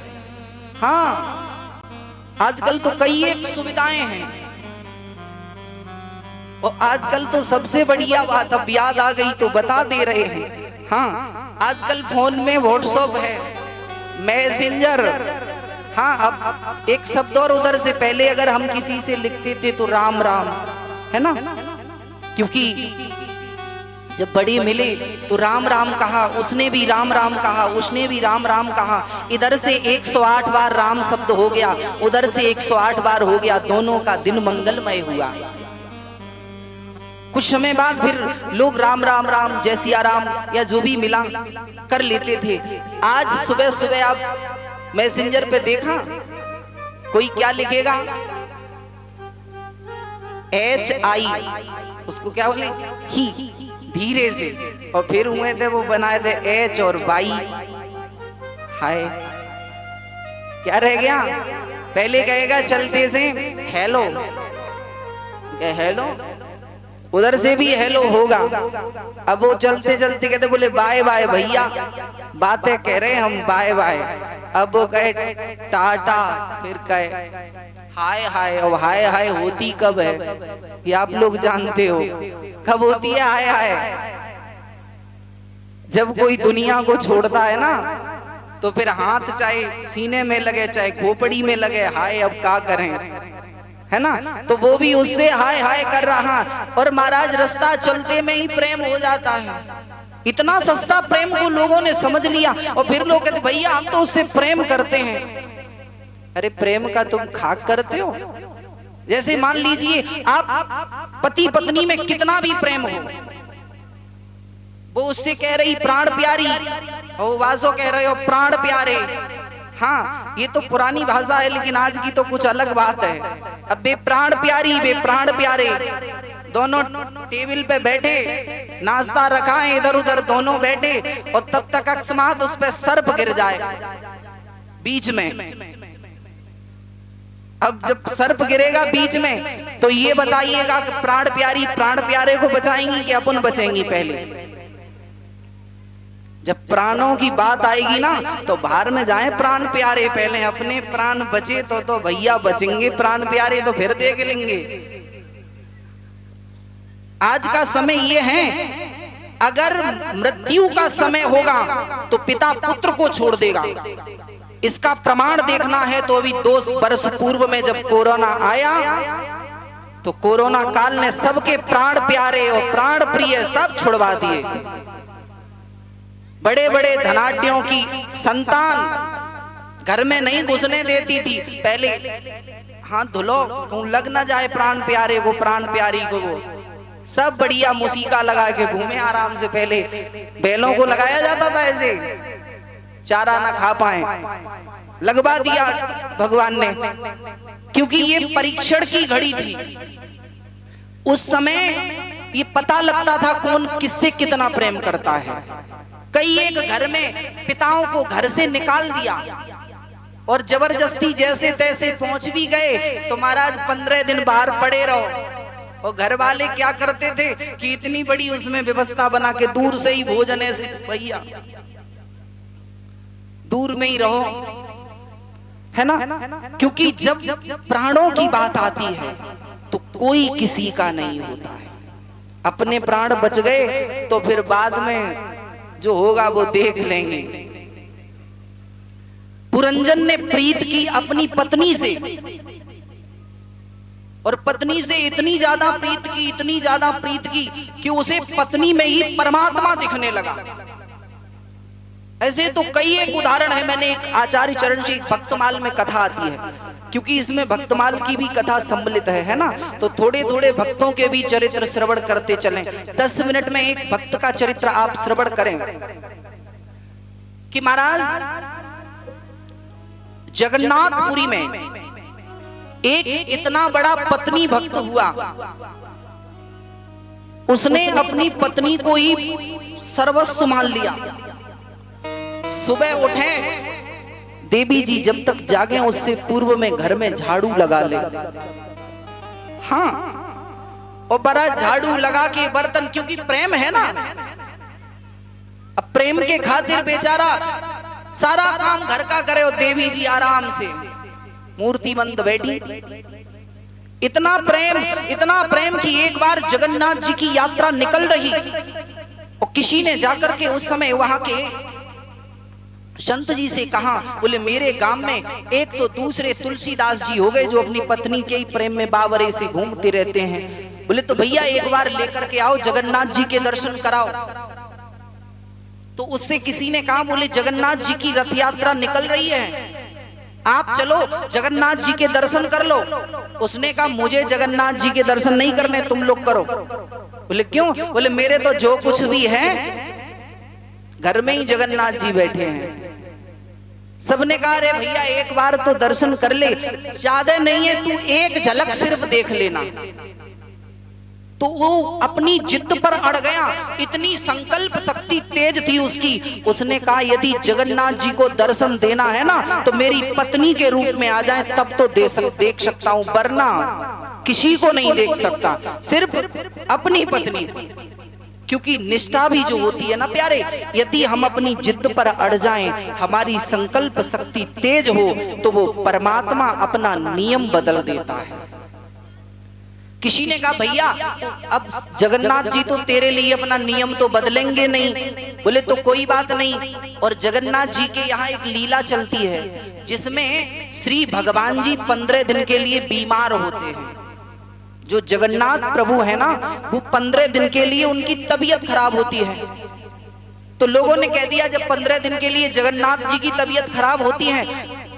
हाँ, आजकल तो कई एक सुविधाएं हैं। और आजकल तो सबसे बढ़िया बात अब याद आ गई तो बता दे रहे हैं। हाँ, आजकल फोन में व्हाट्सएप है, मैसेंजर। हाँ, अब एक शब्द और उधर से पहले अगर हम किसी से लिखते थे तो राम राम, है ना, क्योंकि जब बड़े मिले तो राम राम कहा, उसने भी राम राम कहा, उसने भी राम राम कहा। इधर से 108 बार राम शब्द हो गया, उधर से 108 बार हो गया, दोनों का दिन मंगलमय हुआ। कुछ समय बाद फिर लोग राम राम राम, जय सिया राम या जो भी मिला कर लेते थे। आज सुबह सुबह आप मैसेंजर पे देखा कोई क्या लिखेगा, HI, उसको क्या बोले, ही, धीरे से, और फिर हुए थे वो बनाए थे H और Y, हाय। क्या रह गया? पहले कहेगा चलते से हेलो, हेलो, उधर से भी हेलो होगा। अब वो चलते चलते कहते बोले बाय बाय भैया, बातें कह रहे हम बाय बाय। अब वो कहे टाटा, फिर कहे हाय हाय। और हाय हाय होती कब है ये आप लोग जानते हो, कब होती है हाय हाय? जब कोई दुनिया को छोड़ता है ना तो फिर हाथ चाहे सीने में लगे चाहे खोपड़ी में लगे, हाय अब क्या करें, है ना, तो वो भी उससे हाय हाय कर रहा, और महाराज रास्ता चलते में ही प्रेम हो जाता है। इतना सस्ता प्रेम को लोगों ने समझ लिया, और फिर लोग कहते भैया हम तो उससे प्रेम करते हैं। अरे प्रेम का तुम खाक करते हो। जैसे मान लीजिए आप पति पत्नी में कितना भी प्रेम हो, वो उससे कह रही प्राण प्यारी, और वासो कह रहे हो प्राण प्यारे। हाँ ये तो पुरानी भाषा है, लेकिन आज की तो कुछ अलग बात है। अब बे प्राण प्यारी बे प्राण प्यारे, दोनों टेबल पे बैठे, नाश्ता रखा है इधर उधर दोनों बैठे, और तब तक अकस्मात उस पे सर्प गिर जाए बीच में। अब जब सर्प गिरेगा बीच में, तो ये बताइएगा कि प्राण प्यारे को बचाएंगी कि अपन बचेंगी? पहले जब प्राणों की बात आएगी ना, तो बाहर में जाए प्राण प्यारे, पहले अपने प्राण बचे तो भैया बचेंगे प्राण प्यारे, तो फिर देख लेंगे। आज का समय ये है, अगर मृत्यु का समय होगा तो पिता पुत्र को छोड़ देगा। इसका प्रमाण देखना है तो अभी 2 वर्ष पूर्व में जब कोरोना आया, तो कोरोना काल ने सबके प्राण प्यारे और प्राण प्रिय सब छुड़वा दिए। बड़े बड़े धनाढ्यों की संतान घर में नहीं घुसने देती थी। पहले हाथ धुलो कहूं लग ना जाए प्राण प्यारे को, प्राण प्यारी को, वो सब बढ़िया मूसिका लगा के घूमे आराम से। पहले बैलों को लगाया जाता था ऐसे, चारा ना खा पाए, लगवा दिया भगवान ने, क्योंकि ये परीक्षण की घड़ी थी। उस समय ये पता लगता था कौन किससे कितना प्रेम करता है। कई एक घर में पिताओं को घर से निकाल दिया, और जबरदस्ती जैसे तैसे पहुंच भी गए तो महाराज 15 दिन बाहर पड़े रहो। और घर वाले क्या करते थे कि इतनी बड़ी उसमें व्यवस्था बना के दूर से ही भोजन, ऐसे भैया दूर में ही रहो, है ना, क्योंकि जब प्राणों की बात आती है तो कोई किसी का नहीं होता है। अपने प्राण बच गए तो फिर बाद में जो होगा वो देख लेंगे। पुरंजन ने प्रीत की अपनी पत्नी से, और पत्नी से इतनी ज्यादा प्रीत की, इतनी ज्यादा प्रीत की कि उसे पत्नी में ही परमात्मा दिखने लगा। ऐसे तो कई एक उदाहरण है। मैंने एक आचार्य चरण जी भक्तमाल में कथा आती है, क्योंकि इसमें भक्तमाल की भी कथा सम्मिलित है ना, तो थोड़े थोड़े भक्तों के भी चरित्र श्रवण करते चलें। 10 मिनट में एक भक्त का चरित्र आप श्रवण करें कि महाराज जगन्नाथपुरी में एक इतना बड़ा पत्नी भक्त हुआ, उसने अपनी पत्नी को ही सर्वस्व मान लिया। सुबह उठे, देवी जी जब तक जागे उससे पूर्व में घर में झाड़ू लगा ले। हाँ, और बड़ा झाड़ू लगा के बर्तन, क्योंकि प्रेम है ना, अब प्रेम के खातिर बेचारा सारा काम घर का करे, और देवी जी आराम से मूर्ति बंद बैठी। इतना प्रेम कि एक बार जगन्नाथ जी की यात्रा निकल रही, और किसी ने जाकर के उस समय वहां के संत जी से कहा, बोले मेरे गांव में एक तो दूसरे तुलसीदास जी हो गए जो अपनी पत्नी के ही प्रेम में बावरे से घूमते रहते हैं। बोले तो भैया एक बार लेकर के आओ, जगन्नाथ जी के दर्शन कराओ। तो उससे किसी ने कहा, बोले जगन्नाथ जी की रथ यात्रा निकल रही है, आप चलो जगन्नाथ जी के दर्शन कर लो। उसने कहा मुझे जगन्नाथ जी के दर्शन नहीं करने, तुम लोग करो। बोले क्यों? बोले मेरे तो जो कुछ भी है घर में ही जगन्नाथ जी बैठे हैं। सबने कहा अरे भैया एक बार तो दर्शन कर ले, ज्यादा नहीं है तू एक झलक सिर्फ देख लेना। तो वो अपनी जिद पर अड़ गया, इतनी संकल्प शक्ति तेज थी उसकी। उसने कहा यदि जगन्नाथ जी को दर्शन देना है ना तो मेरी पत्नी के रूप में आ जाए, तब तो देख सकता हूं, वरना किसी को नहीं देख सकता, सिर्फ अपनी पत्नी। क्योंकि निष्ठा भी जो होती है ना प्यारे, यदि हम अपनी जिद पर अड़ जाएं, हमारी संकल्प शक्ति तेज हो, तो वो परमात्मा अपना नियम बदल देता है। किसी ने कहा भैया अब जगन्नाथ जी तो तेरे लिए अपना नियम तो बदलेंगे नहीं। बोले तो कोई बात नहीं। और जगन्नाथ जी के यहाँ एक लीला चलती है, जिसमें श्री भगवान जी 15 दिन के लिए बीमार होते हैं। जो जगन्नाथ प्रभु है ना, वो 15 दिन के लिए उनकी तबीयत खराब होती है। तो लोगों ने कह दिया जब 15 दिन के लिए जगन्नाथ जी की तबीयत खराब होती है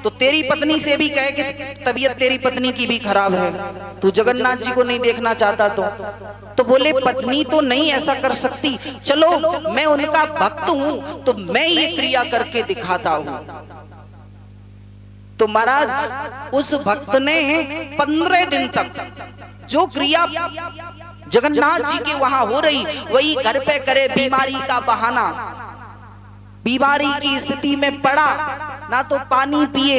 तो तेरी पत्नी से भी कहे कि तबीयत तेरी पत्नी की भी खराब है, तू जगन्नाथ जी को नहीं देखना चाहता तो बोले पत्नी तो नहीं ऐसा कर सकती, चलो मैं उनका भक्त हूं तो मैं ये क्रिया करके दिखाता हूं। तो महाराज उस भक्त ने 15 दिन तक जो क्रिया जगन्नाथ जी के वहां हो रही वही घर पे करे, बीमारी का बहाना, बीमारी की स्थिति में पड़ा, ना तो पानी पिए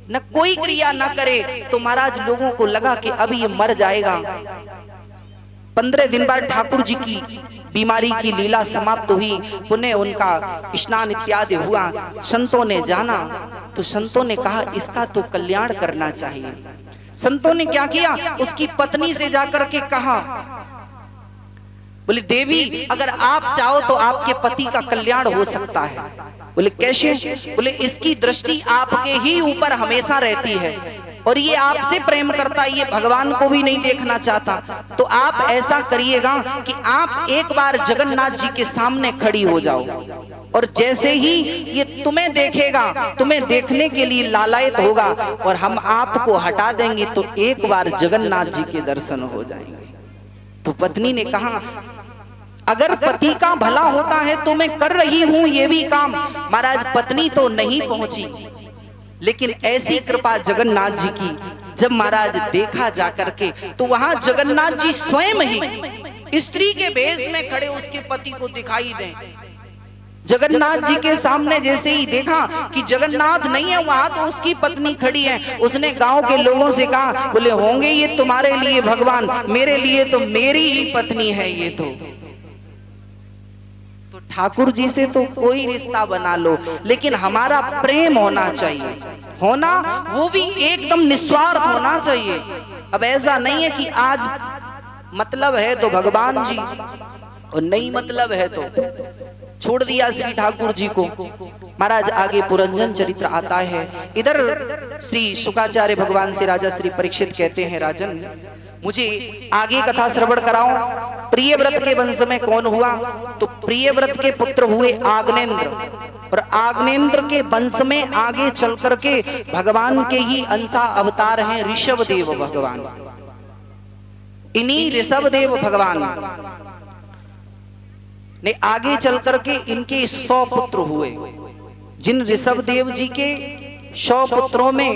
न कोई क्रिया ना करे, तो महाराज लोगों को लगा कि अब ये मर जाएगा। 15 दिन बाद ठाकुर जी की बीमारी की लीला समाप्त हुई, पुनः उनका स्नान इत्यादि हुआ। संतों ने जाना तो संतों ने कहा इसका तो कल्याण करना चाहिए। संतों ने क्या किया, उसकी पत्नी से जाकर के कहा, बोले देवी अगर आप चाहो तो आपके पति का कल्याण हो सकता है। बोले कैसे? बोले इसकी दृष्टि आपके ही ऊपर हमेशा रहती है और ये आपसे प्रेम करता है, ये भगवान को भी नहीं देखना चाहता। तो आप ऐसा करिएगा कि आप एक बार जगन्नाथ जी के सामने खड़ी हो जाओ और जैसे ही ये तुम्हें देखेगा, तुम्हें देखने के लिए लालायित होगा और हम आपको हटा देंगे तो एक बार जगन्नाथ जी के दर्शन हो जाएंगे। तो पत्नी ने कहा अगर पति का भला होता है तो मैं कर रही हूं ये भी काम। महाराज पत्नी तो नहीं पहुंची, लेकिन ऐसी कृपा जगन्नाथ जी की, जब महाराज देखा जाकर के तो वहां जगन्नाथ जी स्वयं ही स्त्री के भेष में खड़े उसके पति को दिखाई दें। जगन्नाथ जी के सामने जैसे ही देखा कि जगन्नाथ नहीं है, वहां तो उसकी पत्नी खड़ी है। उसने गांव के लोगों से कहा, बोले होंगे ये तुम्हारे लिए भगवान, मेरे लिए तो मेरी ही पत्नी है ये तो ठाकुर जी से तो कोई रिश्ता बना लो, लेकिन हमारा प्रेम होना चाहिए, होना वो भी एकदम निस्वार्थ होना चाहिए। अब ऐसा नहीं है कि आज मतलब है तो भगवान जी और नहीं मतलब है तो छोड़ दिया श्री ठाकुर जी को। महाराज आगे पुरंजन चरित्र आता है। इधर श्री शुकाचार्य भगवान से राजा श्री परीक्षित कहते हैं, राजन मुझे आगे कथा श्रवण कराओ। प्रियव्रत के वंश में कौन हुआ? तो प्रियव्रत के पुत्र हुए आग्नेन्द्र, और आग्नेन्द्र के वंश में आगे चल करके भगवान के ही अंशा अवतार हैं ऋषभदेव भगवान। इन्हीं ऋषभदेव भगवान ने आगे चल करके इनके 100 पुत्र हुए। जिन ऋषभदेव जी के 100 पुत्रों में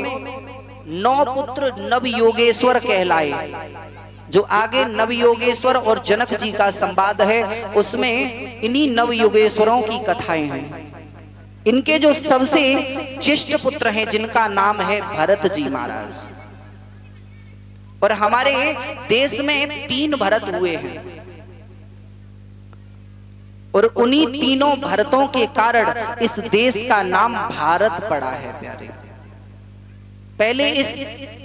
9 पुत्र नव योगेश्वर कहलाए। जो आगे नव योगेश्वर और जनक जी का संवाद है उसमें इन्हीं नव योगेश्वरों की कथाएं हैं। इनके जो सबसे ज्येष्ठ पुत्र हैं जिनका नाम है भरत जी महाराज। और हमारे देश में 3 भरत हुए हैं और उन्हीं तीनों भरतों के कारण इस देश का नाम भारत पड़ा है प्यारे। पहले इस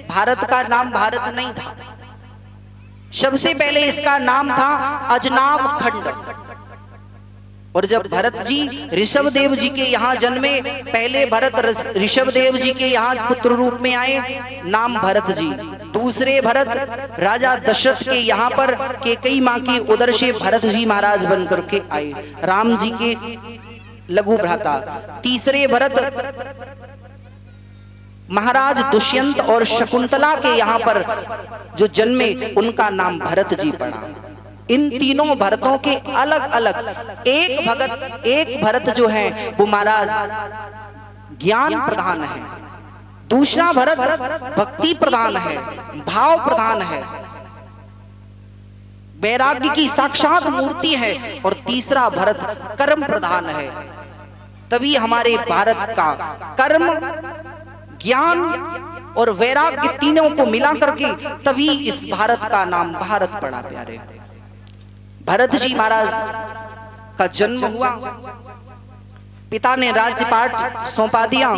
भारत का नाम भारत नहीं था, सबसे पहले इसका नाम था अजनाब खंड। और जब भरत जी ऋषभदेव जी के यहाँ जन्मे, पहले भरत ऋषभदेव जी के यहाँ पुत्र रूप में आए, नाम भरत जी। दूसरे भरत राजा दशरथ के यहाँ पर कैकेयी माँ की उदर से भरत जी महाराज बन करके आए, राम जी के लघु भ्राता। तीसरे भरत महाराज दुष्यंत और शकुंतला के यहाँ पर जो जन्मे, उनका नाम भरत जी पड़ा। इन तीनों भरतों के अलग अलग एक भरत जो है वो महाराज ज्ञान प्रधान है, दूसरा भरत भक्ति प्रधान है, भाव प्रधान है, वैराग्य की साक्षात मूर्ति है, और तीसरा भरत कर्म प्रधान है। तभी हमारे भारत का कर्म, ज्ञान और वैराग्य तीनों को मिला करके तभी इस भारत का नाम भारत पड़ा प्यारे। भरत जी महाराज का जन्म हुआ, पिता ने राज्यपाट सौंपा दिया।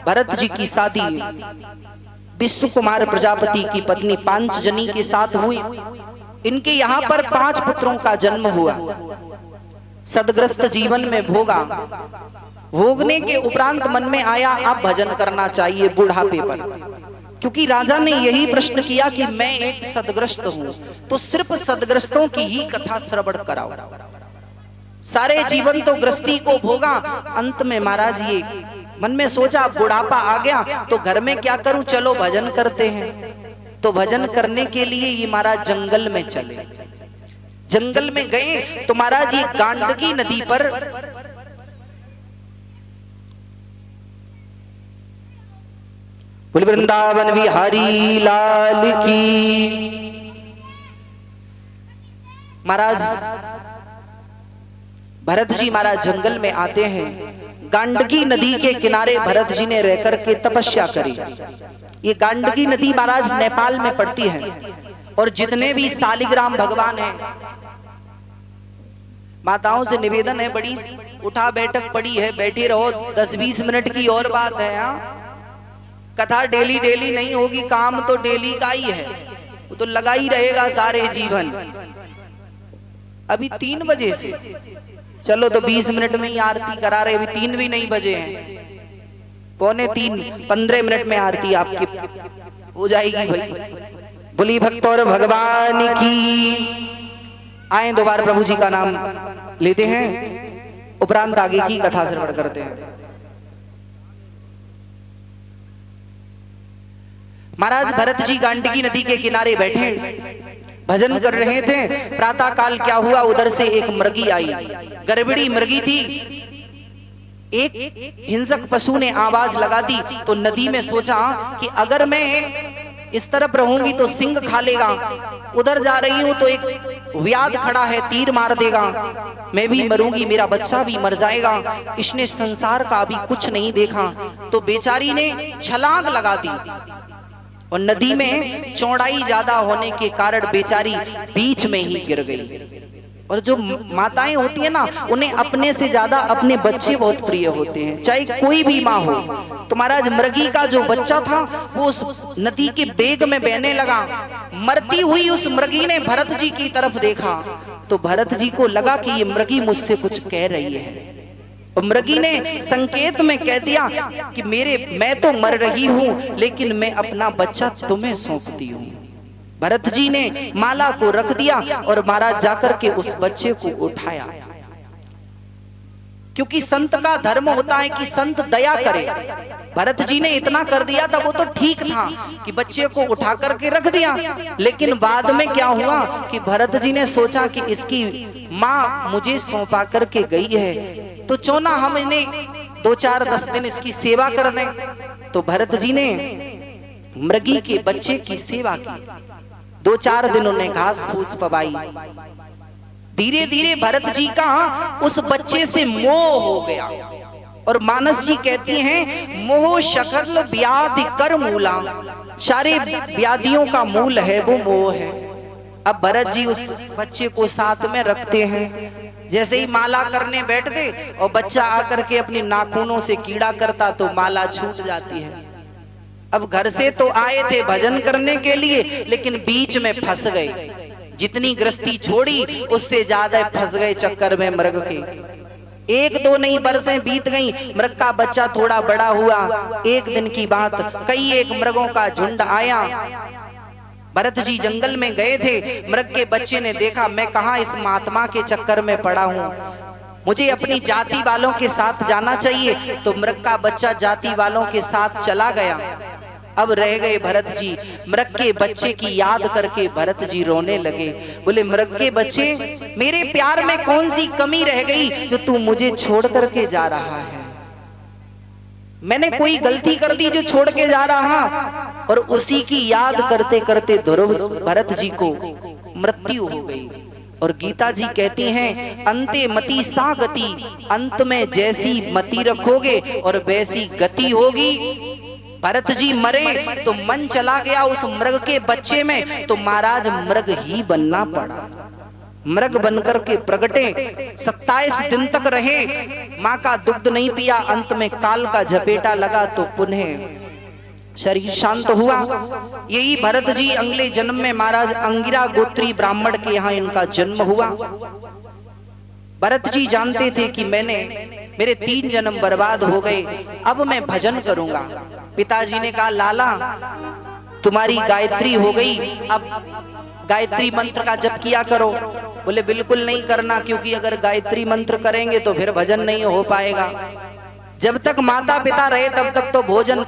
भरत जी की शादी विश्व कुमार प्रजापति की पत्नी पांचजनी के साथ हुई। इनके यहाँ पर 5 पुत्रों का जन्म हुआ। सदग्रस्त जीवन में भोगा, भोगने के उपरांत मन में आया अब भजन करना चाहिए बुढ़ापे पर, क्योंकि राजा ने यही प्रश्न किया कि मैं एक सदग्रस्त हूं, तो सिर्फ सदग्रस्तों की ही कथा श्रवण कराओ। सारे जीवन तो ग्रस्ती को भोगा, अंत में महाराज ये मन में सोचा बुढ़ापा आ गया तो घर में क्या करूं, चलो भजन करते हैं। तो भजन करने के लिए ये महाराज जंगल में चले। जंगल में गए तो महाराज ये गांडकी नदी पर बोल वृंदावन बिहारी लाल की। महाराज भरत जी महाराज जंगल में आते हैं। गांडकी नदी के किनारे भरत जी ने रहकर के तपस्या करी। ये गांडकी नदी महाराज नेपाल में पड़ती है, और जितने भी शालिग्राम भगवान हैं, माताओं से निवेदन है, बड़ी उठा बैठक पड़ी है, बैठी रहो, 10-20 मिनट की और बात है। यहाँ कथा डेली डेली नहीं होगी, काम तो डेली का ही है, वो तो लगा ही रहेगा सारे जीवन। अभी 3 बजे से चलो तो 20 मिनट में ही आरती करा रहे, अभी 3 भी नहीं बजे हैं, 2:45, 15 मिनट में आरती आपकी हो जाएगी भाई। बोली भक्त और भगवान की। आए दोबारा प्रभु जी का नाम लेते हैं, उपरांत आगे की कथा श्रवण करते हैं। महाराज भरत जी गांडकी नदी के किनारे बैठे भजन कर रहे थे। प्रातः काल क्या हुआ, उधर से एक मृगी आई, गर्भिणी मृगी थी। एक हिंसक पशु ने आवाज लगा दी, तो नदी में सोचा कि अगर मैं इस तरफ रहूंगी तो सिंह खा लेगा, उधर जा रही हूं तो एक व्याध खड़ा है, तीर मार देगा, मैं भी मरूंगी, मेरा बच्चा भी मर जाएगा। इसने संसार का अभी कुछ नहीं देखा, तो बेचारी ने छलांग लगा दी, और नदी में चौड़ाई ज्यादा होने के कारण बेचारी बीच में ही गिर गई। और जो माताएं होती है ना, उन्हें अपने से ज्यादा अपने बच्चे बहुत प्रिय होते हैं, चाहे कोई भी माँ हो। तो महाराज मृगी का जो बच्चा था वो उस नदी के बेग में बहने लगा। मरती हुई उस मृगी ने भरत जी की तरफ देखा, तो भरत जी को लगा कि ये मृगी मुझसे कुछ कह रही है। और मृगी ने संकेत में कह दिया कि मैं तो मर रही हूं, लेकिन मैं अपना बच्चा तुम्हें सौंपती हूं। भरत जी ने माला को रख दिया और महाराज जाकर के उस बच्चे को उठाया, क्योंकि संत का धर्म होता है कि संत दया करे। भरत जी ने इतना कर दिया था, वो तो ठीक था कि बच्चे को उठा करके रख दिया, लेकिन बाद में क्या हुआ कि भरत जी ने सोचा कि इसकी माँ मुझे सौंपा करके गई है, तो क्यों ना हम इन्हें 2-4-10 दिन इसकी सेवा कर दें। तो भरत जी ने मृगी के बच्चे की सेवा की, 2-4 दिन उन्हें घास फूस पवाई। धीरे धीरे भरत जी का उस बच्चे से मोह हो गया। और मानस जी कहती हैं, मोह शकल व्याधि कर मूला, सारे व्याधियों का मूल है वो मोह है। अब भरत जी उस बच्चे को साथ में रखते हैं। जैसे ही माला करने बैठते और बच्चा आकर के अपने नाखूनों से कीड़ा करता तो माला छूट जाती है। अब घर से तो आए थे भजन करने के लिए, लेकिन बीच में फंस गए। जितनी गृहस्थी छोड़ी उससे ज्यादा फंस गए चक्कर में मृग के। 1-2 नहीं बरसें बीत गई, मृग का बच्चा थोड़ा बड़ा हुआ। एक दिन की बात, कई एक मृगों का झुंड आया। भरत जी जंगल में गए थे, मृग के बच्चे ने देखा मैं कहाँ इस महात्मा के चक्कर में पड़ा हूँ, मुझे अपनी जाति वालों के साथ जाना चाहिए। तो मृग का बच्चा जाति वालों के साथ चला गया। अब रह गए भरत जी। मृग के बच्चे की याद करके भरत जी रोने लगे। बोले मृग के बच्चे, मेरे प्यार में कौन सी कमी रह गई जो तू मुझे छोड़ करके जा रहा है? मैंने कोई गलती कर दी जो छोड़ के जा रहा? और उसी की याद करते करते ध्रुव भरत जी को मृत्यु हो गई। और गीता जी कहती हैं, अंते मति सा गति, अंत में जैसी मति रखोगे और वैसी गति होगी। भरत जी मरे तो मन चला गया उस मृग के बच्चे में, तो महाराज मृग ही बनना पड़ा। मृग बनकर के प्रगटे, 27 दिन तक रहे, माँ का दुग्ध नहीं पिया। अंत में काल का झपेटा लगा तो पुनः शरीर शांत हुआ। यही भरत जी अगले जन्म में महाराज अंगिरा गोत्री ब्राह्मण के यहाँ इनका जन्म हुआ। भरत जी जानते थे कि मैंने मेरे 3 जन्म बर्बाद हो गए, अब मैं भजन करूंगा। पिताजी ने कहा लाला तुम्हारी गायत्री हो गई, अब गायत्री मंत्र का जप किया करो। बोले बिल्कुल नहीं करना, क्योंकि अगर गायत्री मंत्र करेंगे तो फिर भजन नहीं हो पाएगा। जब तक माता पिता रहे तब तक तो भोजन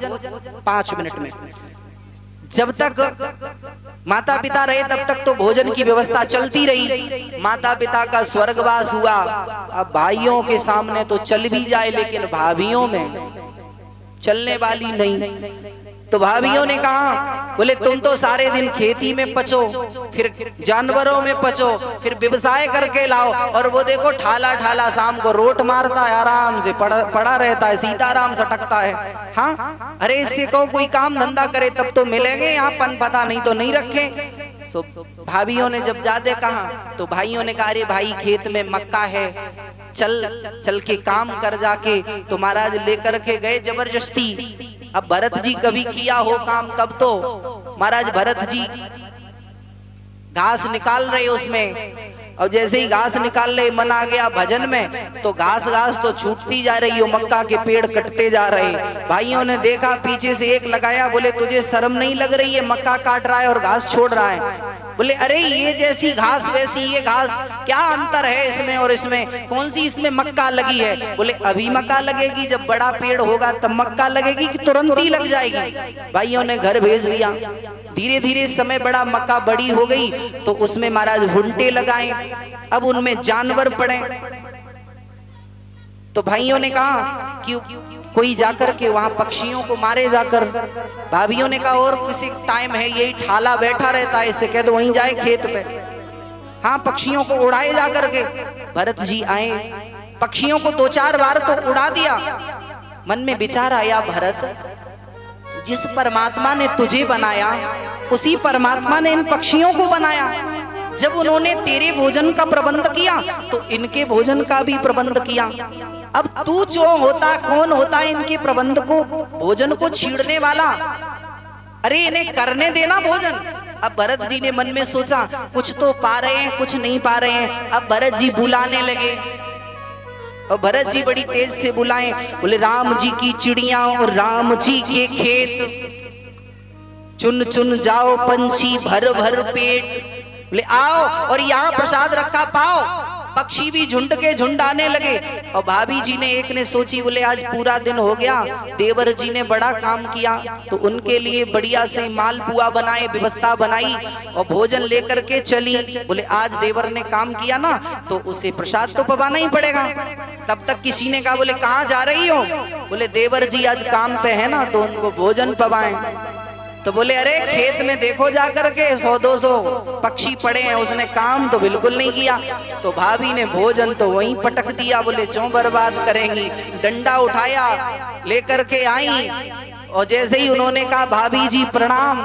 5 मिनट में, जब तक माता पिता रहे तब तक तो भोजन की व्यवस्था चलती रही। माता पिता का स्वर्गवास हुआ, अब भाइयों के सामने तो चल भी जाए लेकिन भाभियों में चलने वाली नहीं। तो भाभियों ने कहा, बोले तुम तो सारे दिन खेती में पचो, फिर जानवरों में पचो, फिर व्यवसाय करके लाओ, और वो देखो ठाला ठाला शाम को रोट मारता है, आराम से पड़ा रहता है, सीताराम सटकता है। हाँ अरे इससे कहो कोई काम धंधा करे तब तो मिलेंगे यहाँ पन पता, नहीं तो नहीं रखे। सो भाभियों ने जब ज्यादा कहा तो भाइयों ने कहा अरे भाई खेत में मक्का है, चल के काम कर जाके। तो महाराज लेकर के गए जबरदस्ती। अब भरत जी कभी किया हो काम तब तो महाराज भरत जी घास निकाल रहे उसमें, और जैसे ही घास निकाल रहे मन आ गया भजन में, तो घास तो छूटती जा रही हो, मक्का के पेड़ कटते जा रहे। भाइयों ने देखा, पीछे से एक लगाया, बोले तुझे शर्म नहीं लग रही है, मक्का काट रहा है और घास छोड़ रहा है। बोले अरे ये जैसी घास वैसी ये घास, क्या अंतर है इसमें और इसमें, कौन सी इसमें मक्का लगी है? बोले अभी मक्का लगेगी, जब बड़ा पेड़ होगा तब मक्का लगेगी कि तुरंत ही लग जाएगी। भाइयों ने घर भेज दिया। धीरे धीरे समय बड़ा, मक्का बड़ी हो गई तो उसमें महाराज भुंटे लगाए, अब उनमें जानवर पड़े। तो भाइयों ने कहा कि कोई जाकर के वहां पक्षियों को मारे जाकर। भाभियों ने कहा और किसी टाइम है, यही ठाला बैठा रहता है, इससे कह दो वहीं जाए खेत पे। हाँ पक्षियों को उड़ाए जाकर के। भरत जी आए, पक्षियों को 2-4 बार तो उड़ा दिया। मन में विचार आया, भरत जिस परमात्मा ने तुझे बनाया उसी परमात्मा ने इन पक्षियों को बनाया। जब उन्होंने तेरे भोजन का प्रबंध किया तो इनके भोजन का भी प्रबंध किया। अब तू जो होता, कौन होता इनके प्रबंध को, भोजन को छीड़ने वाला? अरे इन्हें करने देना भोजन। अब भरत जी ने मन में सोचा कुछ तो पा रहे हैं, कुछ नहीं पा रहे हैं। अब भरत जी बुलाने लगे, और भरत जी बड़ी तेज से बुलाए। बोले राम जी की चिड़िया और राम जी के खेत, चुन चुन जाओ पंछी भर भर पेट। बोले आओ और यहाँ प्रसाद रखा पाओ। पक्षी भी झुंड के झुंड आने लगे। और भाभी जी ने एक ने सोची, बोले आज पूरा दिन हो गया, देवर जी ने बड़ा काम किया, तो उनके लिए बढ़िया से मालपुआ बनाए, व्यवस्था बनाई और भोजन लेकर के चली। बोले आज देवर ने काम किया ना तो उसे प्रसाद तो पवाना ही पड़ेगा। तब तक किसी ने कहा, बोले कहाँ जा रही हो? बोले देवर जी आज काम पे है ना तो उनको भोजन पवाएं। तो बोले अरे खेत में देखो जाकर के 100-200 पक्षी पड़े हैं, उसने काम तो बिल्कुल नहीं किया। तो भाभी ने भोजन तो वहीं पटक दिया। बोले क्यों बर्बाद करेंगी? डंडा उठाया, लेकर के आई, और जैसे ही उन्होंने कहा भाभी जी प्रणाम,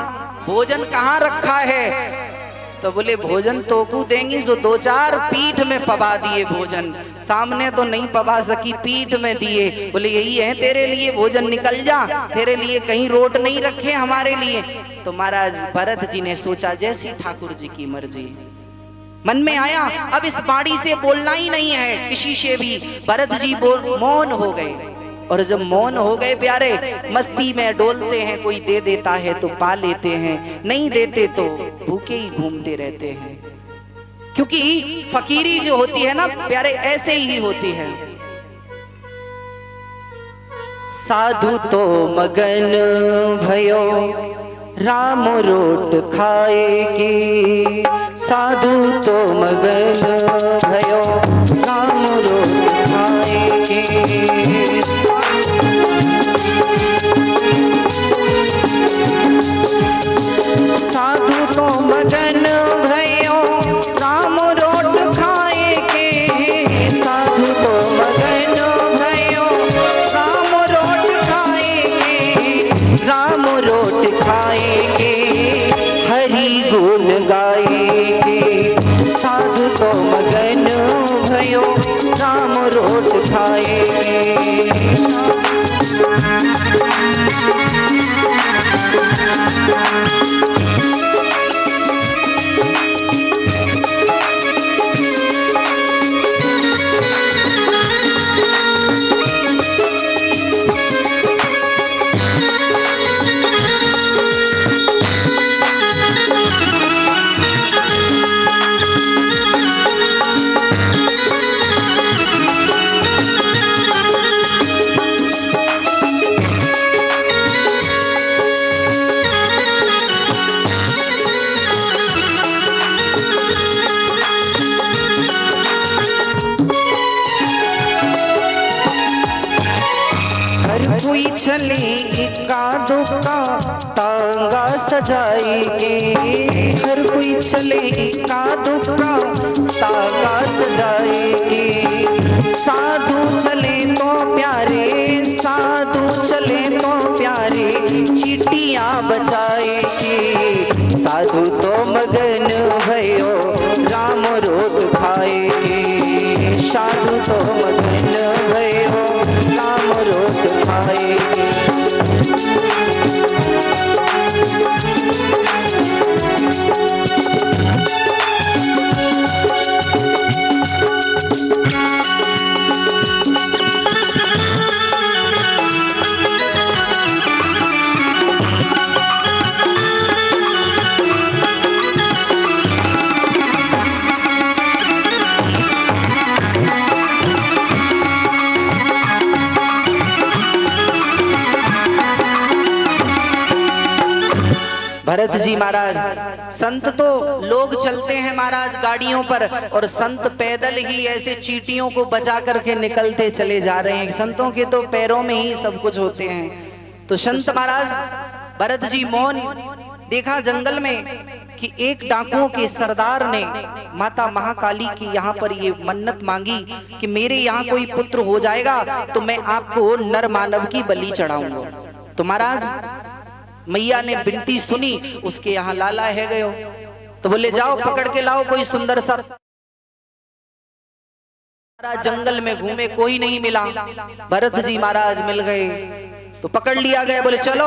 भोजन कहाँ रखा है? तो बोले भोजन तो को देंगी, सो 2-4 पीठ में पवा दिए भोजन, सामने तो नहीं पवा सकी, पीठ में दिए। बोले यही है तेरे लिए भोजन, निकल जा, तेरे लिए कहीं रोट नहीं रखे हमारे लिए। तो महाराज भरत जी ने सोचा जैसी ठाकुर जी की मर्जी। मन में आया अब इस बाड़ी से बोलना ही नहीं है किसी से भी। भरत जी मौन हो गए, और जब मौन हो गए प्यारे, मस्ती में डोलते हैं, कोई दे देता है तो पा लेते हैं, नहीं देते तो भूखे ही घूमते रहते हैं। क्योंकि फकीरी जो होती है ना प्यारे, ऐसे ही होती है। साधु तो मगन भयो राम रोट खाएगी, साधु तो मगन भयो राम रोट खाएगी। साधु तो मगन भयो राम रोट खाएगे, साधु तो मगन भयो राम रोट खाएगे, राम रोट खाएगे, हरि गुण गाएगे। साधु तो मगन भयो राम रोट खाएगे। कोई चले इक्का दुक्का तांगा सजाएंगे, हर कोई चले इक्का दुक्का तांगा सजाएंगे। साधु चले तो प्यारे, साधु चले तो प्यारे चीटियां बजाएंगे। साधु तो मगन भयो राम रोग खाएंगे, साधु तो मगन भयो राम रोग खाएंगे। भरत जी महाराज, संत तो लोग चलते हैं महाराज गाड़ियों पर, और संत पैदल ही ऐसे चींटियों को बचा करके निकलते चले जा रहे हैं। संतों के तो पैरों में ही सब कुछ होते हैं। तो संत महाराज भरत जी मौन देखा जंगल में कि एक डाकुओं के सरदार ने माता महाकाली की यहाँ पर ये मन्नत मांगी कि मेरे यहाँ कोई पुत्र हो जाएगा तो मैं आपको नर मानव की बलि चढ़ाऊंगा। तो महाराज मैया ने विनती सुनी, उसके यहाँ लाला है गयो, तो बोले जाओ पकड़ के लाओ कोई सुंदर सा। जंगल में घूमे कोई नहीं मिला, भरत जी महाराज मिल गए तो पकड़ लिया गया। बोले चलो,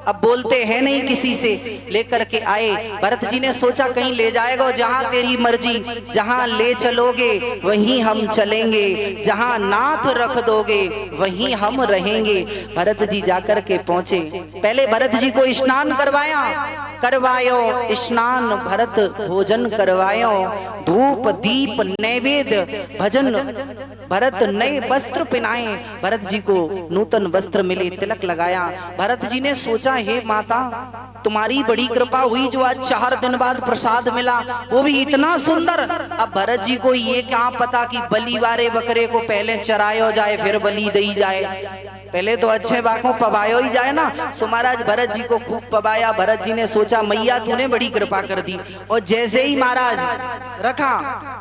अब बोलते हैं नहीं किसी से, लेकर के आए। भरत जी ने सोचा कहीं ले जाएगा, जहां तेरी मर्जी, जहां ले चलोगे वहीं हम चलेंगे, जहां नाथ रख दोगे वहीं हम रहेंगे। भरत जी जाकर के पहुंचे, पहले भरत जी को स्नान करवायो स्नान, भरत भोजन करवायो, धूप दीप नैवेद्य भजन, भरत नए वस्त्र पहनाए, भरत जी को नूतन वस्त्र मिले, तिलक लगाया। भरत जी ने सोचा हे माता तुम्हारी बड़ी कृपा हुई जो आज 4 दिन बाद प्रसाद मिला, वो भी इतना सुंदर। अब भरत जी को ये क्या पता कि बलि वारे बकरे को पहले चरायो जाए फिर बलि दी जाए, पहले तो अच्छे बाकों पवायो ही जाए ना। सो महाराज भरत जी को खूब पवाया। भरत जी ने सोचा मैया तूने बड़ी कृपा कर दी, और जैसे ही महाराज रखा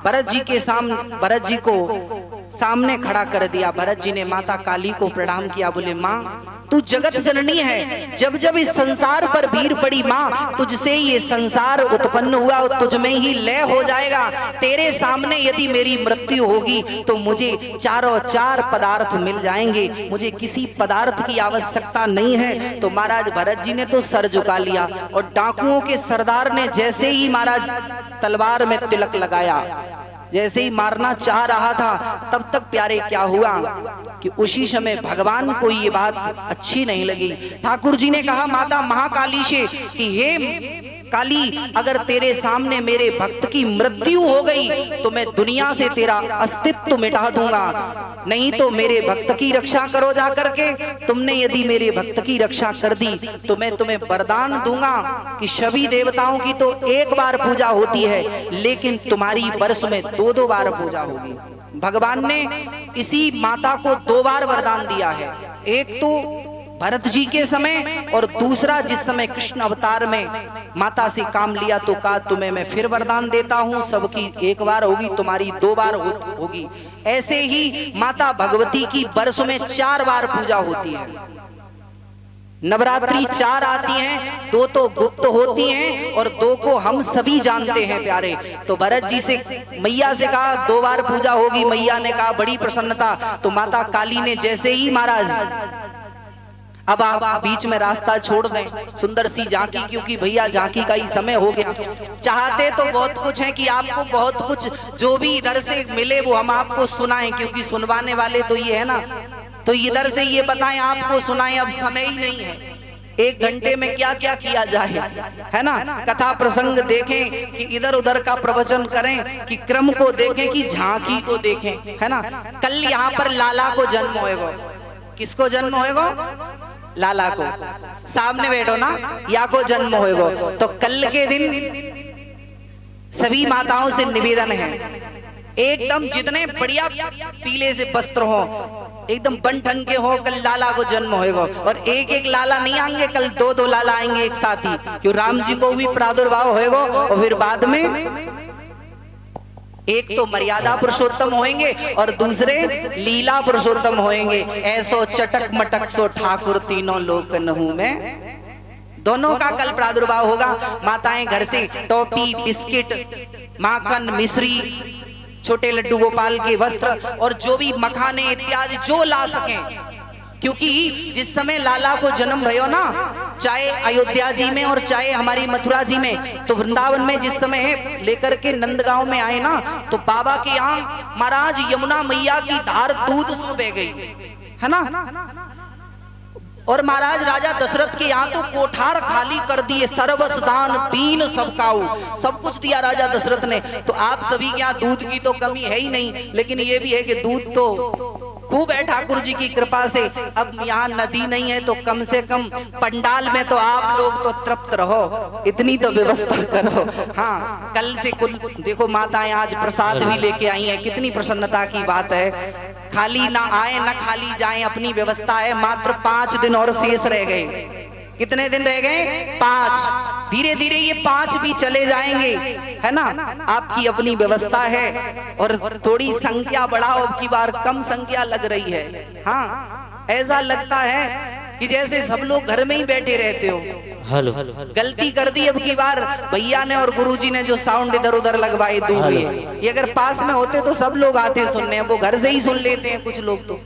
भरत जी के सामने, भरत जी को सामने खड़ा कर दिया। भरत जी ने माता काली को प्रणाम किया, बोले माँ तू जगत जननी है, जब जब इस संसार पर भीड़ पड़ी माँ तुझसे ये संसार उत्पन्न हुआ और तुझ में ही लय हो जाएगा। तेरे सामने यदि मेरी मृत्यु होगी तो मुझे 4 पदार्थ मिल जाएंगे, मुझे किसी पदार्थ की आवश्यकता नहीं है। तो महाराज भरत जी ने तो सर झुका लिया, और डाकुओं के सरदार ने जैसे ही महाराज तलवार में तिलक लगाया, जैसे ही मारना चाह रहा था, तब तक प्यारे क्या हुआ कि उसी समय भगवान को ये बात अच्छी नहीं लगी। ठाकुर जी ने कहा माता महाकाली से कि हे काली, अगर तेरे सामने मेरे भक्त की मृत्यु हो गई तो मैं दुनिया से तेरा अस्तित्व मिटा दूंगा, नहीं तो मेरे भक्त की रक्षा करो जा करके। तुमने यदि मेरे भक्त की रक्षा कर दी तो मैं तुम्हें वरदान दूंगा कि सभी देवताओं की तो एक बार पूजा होती है, लेकिन तुम्हारी वर्ष में 2 बार पूजा होगी। भगवान ने इसी माता को 2 बार वरदान दिया है, एक तो भरत जी के समय और दूसरा जिस समय कृष्ण अवतार में माता से काम लिया तो कहा तुम्हें मैं फिर वरदान देता हूं, सबकी 1 बार होगी, तुम्हारी 2 बार होगी। ऐसे ही माता भगवती की वर्ष में 4 बार पूजा होती है। नवरात्रि 4 आती हैं, 2 तो गुप्त होती हैं और 2 को हम सभी जानते हैं प्यारे। तो भरत जी से मैया से कहा 2 बार पूजा होगी, मैया ने कहा बड़ी प्रसन्नता। तो माता काली ने जैसे ही महाराज अब आप बीच में रास्ता छोड़ दें, सुंदर सी झांकी, क्योंकि भैया झांकी का ही समय हो गया। चाहते तो बहुत कुछ है कि आपको बहुत कुछ जो भी इधर से मिले वो हम आपको सुनाएं, क्योंकि सुनवाने वाले तो ये है ना, तो इधर से ये बताएं आपको सुनाएं, अब समय ही नहीं है। 1 घंटे में क्या क्या किया जाए, है ना। कथा प्रसंग देखें कि इधर उधर का प्रवचन करें, कि क्रम को देखें, कि झांकी को देखें, है ना। कल यहाँ पर लाला को जन्म होएगा, किसको जन्म होएगा? लाला को। सामने बैठो ना, या को जन्म होएगा। तो कल के दिन सभी माताओं से निवेदन है, एकदम जितने बढ़िया पीले से वस्त्र हो, एकदम बन के हो, कल लाला को जन्म होएगा, और एक एक लाला नहीं आएंगे, कल दो दो लाला आएंगे एक साथ ही, क्यों राम जी को भी प्रादुर्भाव होएगा, और फिर बाद में एक तो मर्यादा पुरुषोत्तम होंगे और दूसरे लीला पुरुषोत्तम होंगे। ऐसो चटक मटक सो ठाकुर तीनों लोक नहु में, दोनों का कल प्रादुर्भाव होगा। माताएं घर से टॉफी, बिस्किट, माखन, मिश्री, छोटे लड्डू गोपाल के वस्त्र और जो भी मखाने इत्यादि जो ला सकें, क्योंकि जिस समय लाला को जन्म भयो ना, चाहे अयोध्या जी में और चाहे हमारी मथुरा जी में, तो वृंदावन में जिस समय लेकर के नंदगांव में आए ना, तो बाबा के यहाँ महाराज यमुना मैया की धार दूध से बह गई है ना। और महाराज राजा दशरथ के यहाँ तो कोठार खाली कर दिए, सर्वस दान दीन सबकाऊ, सब कुछ दिया राजा दशरथ ने। तो आप सभी के यहाँ दूध की तो कमी है ही नहीं, लेकिन ये भी है कि दूध तो खूब है ठाकुर जी की कृपा से। अब यहाँ नदी नहीं है तो कम से कम पंडाल में तो आप लोग तो तृप्त रहो, इतनी तो व्यवस्था करो। हाँ, कल से कुल देखो माताएं आज प्रसाद भी लेके आई हैं, कितनी प्रसन्नता की बात है। खाली ना आए ना खाली जाएं, अपनी व्यवस्था है। मात्र 5 दिन और शेष रह गए। कितने दिन रह गए? 5। धीरे धीरे ये 5 भी चले जाएंगे, है ना। आपकी अपनी व्यवस्था है और थोड़ी संख्या बढ़ाओ, अब की बार कम संख्या लग रही है। हाँ, ऐसा लगता है कि जैसे सब लोग घर में ही बैठे रहते हो। हेलो, गलती कर दी अब की बार भैया ने और गुरुजी ने, जो साउंड इधर उधर लगवाए दूर। ये अगर पास में होते तो सब लोग आते सुनने, वो घर से ही सुन लेते हैं कुछ लोग तो।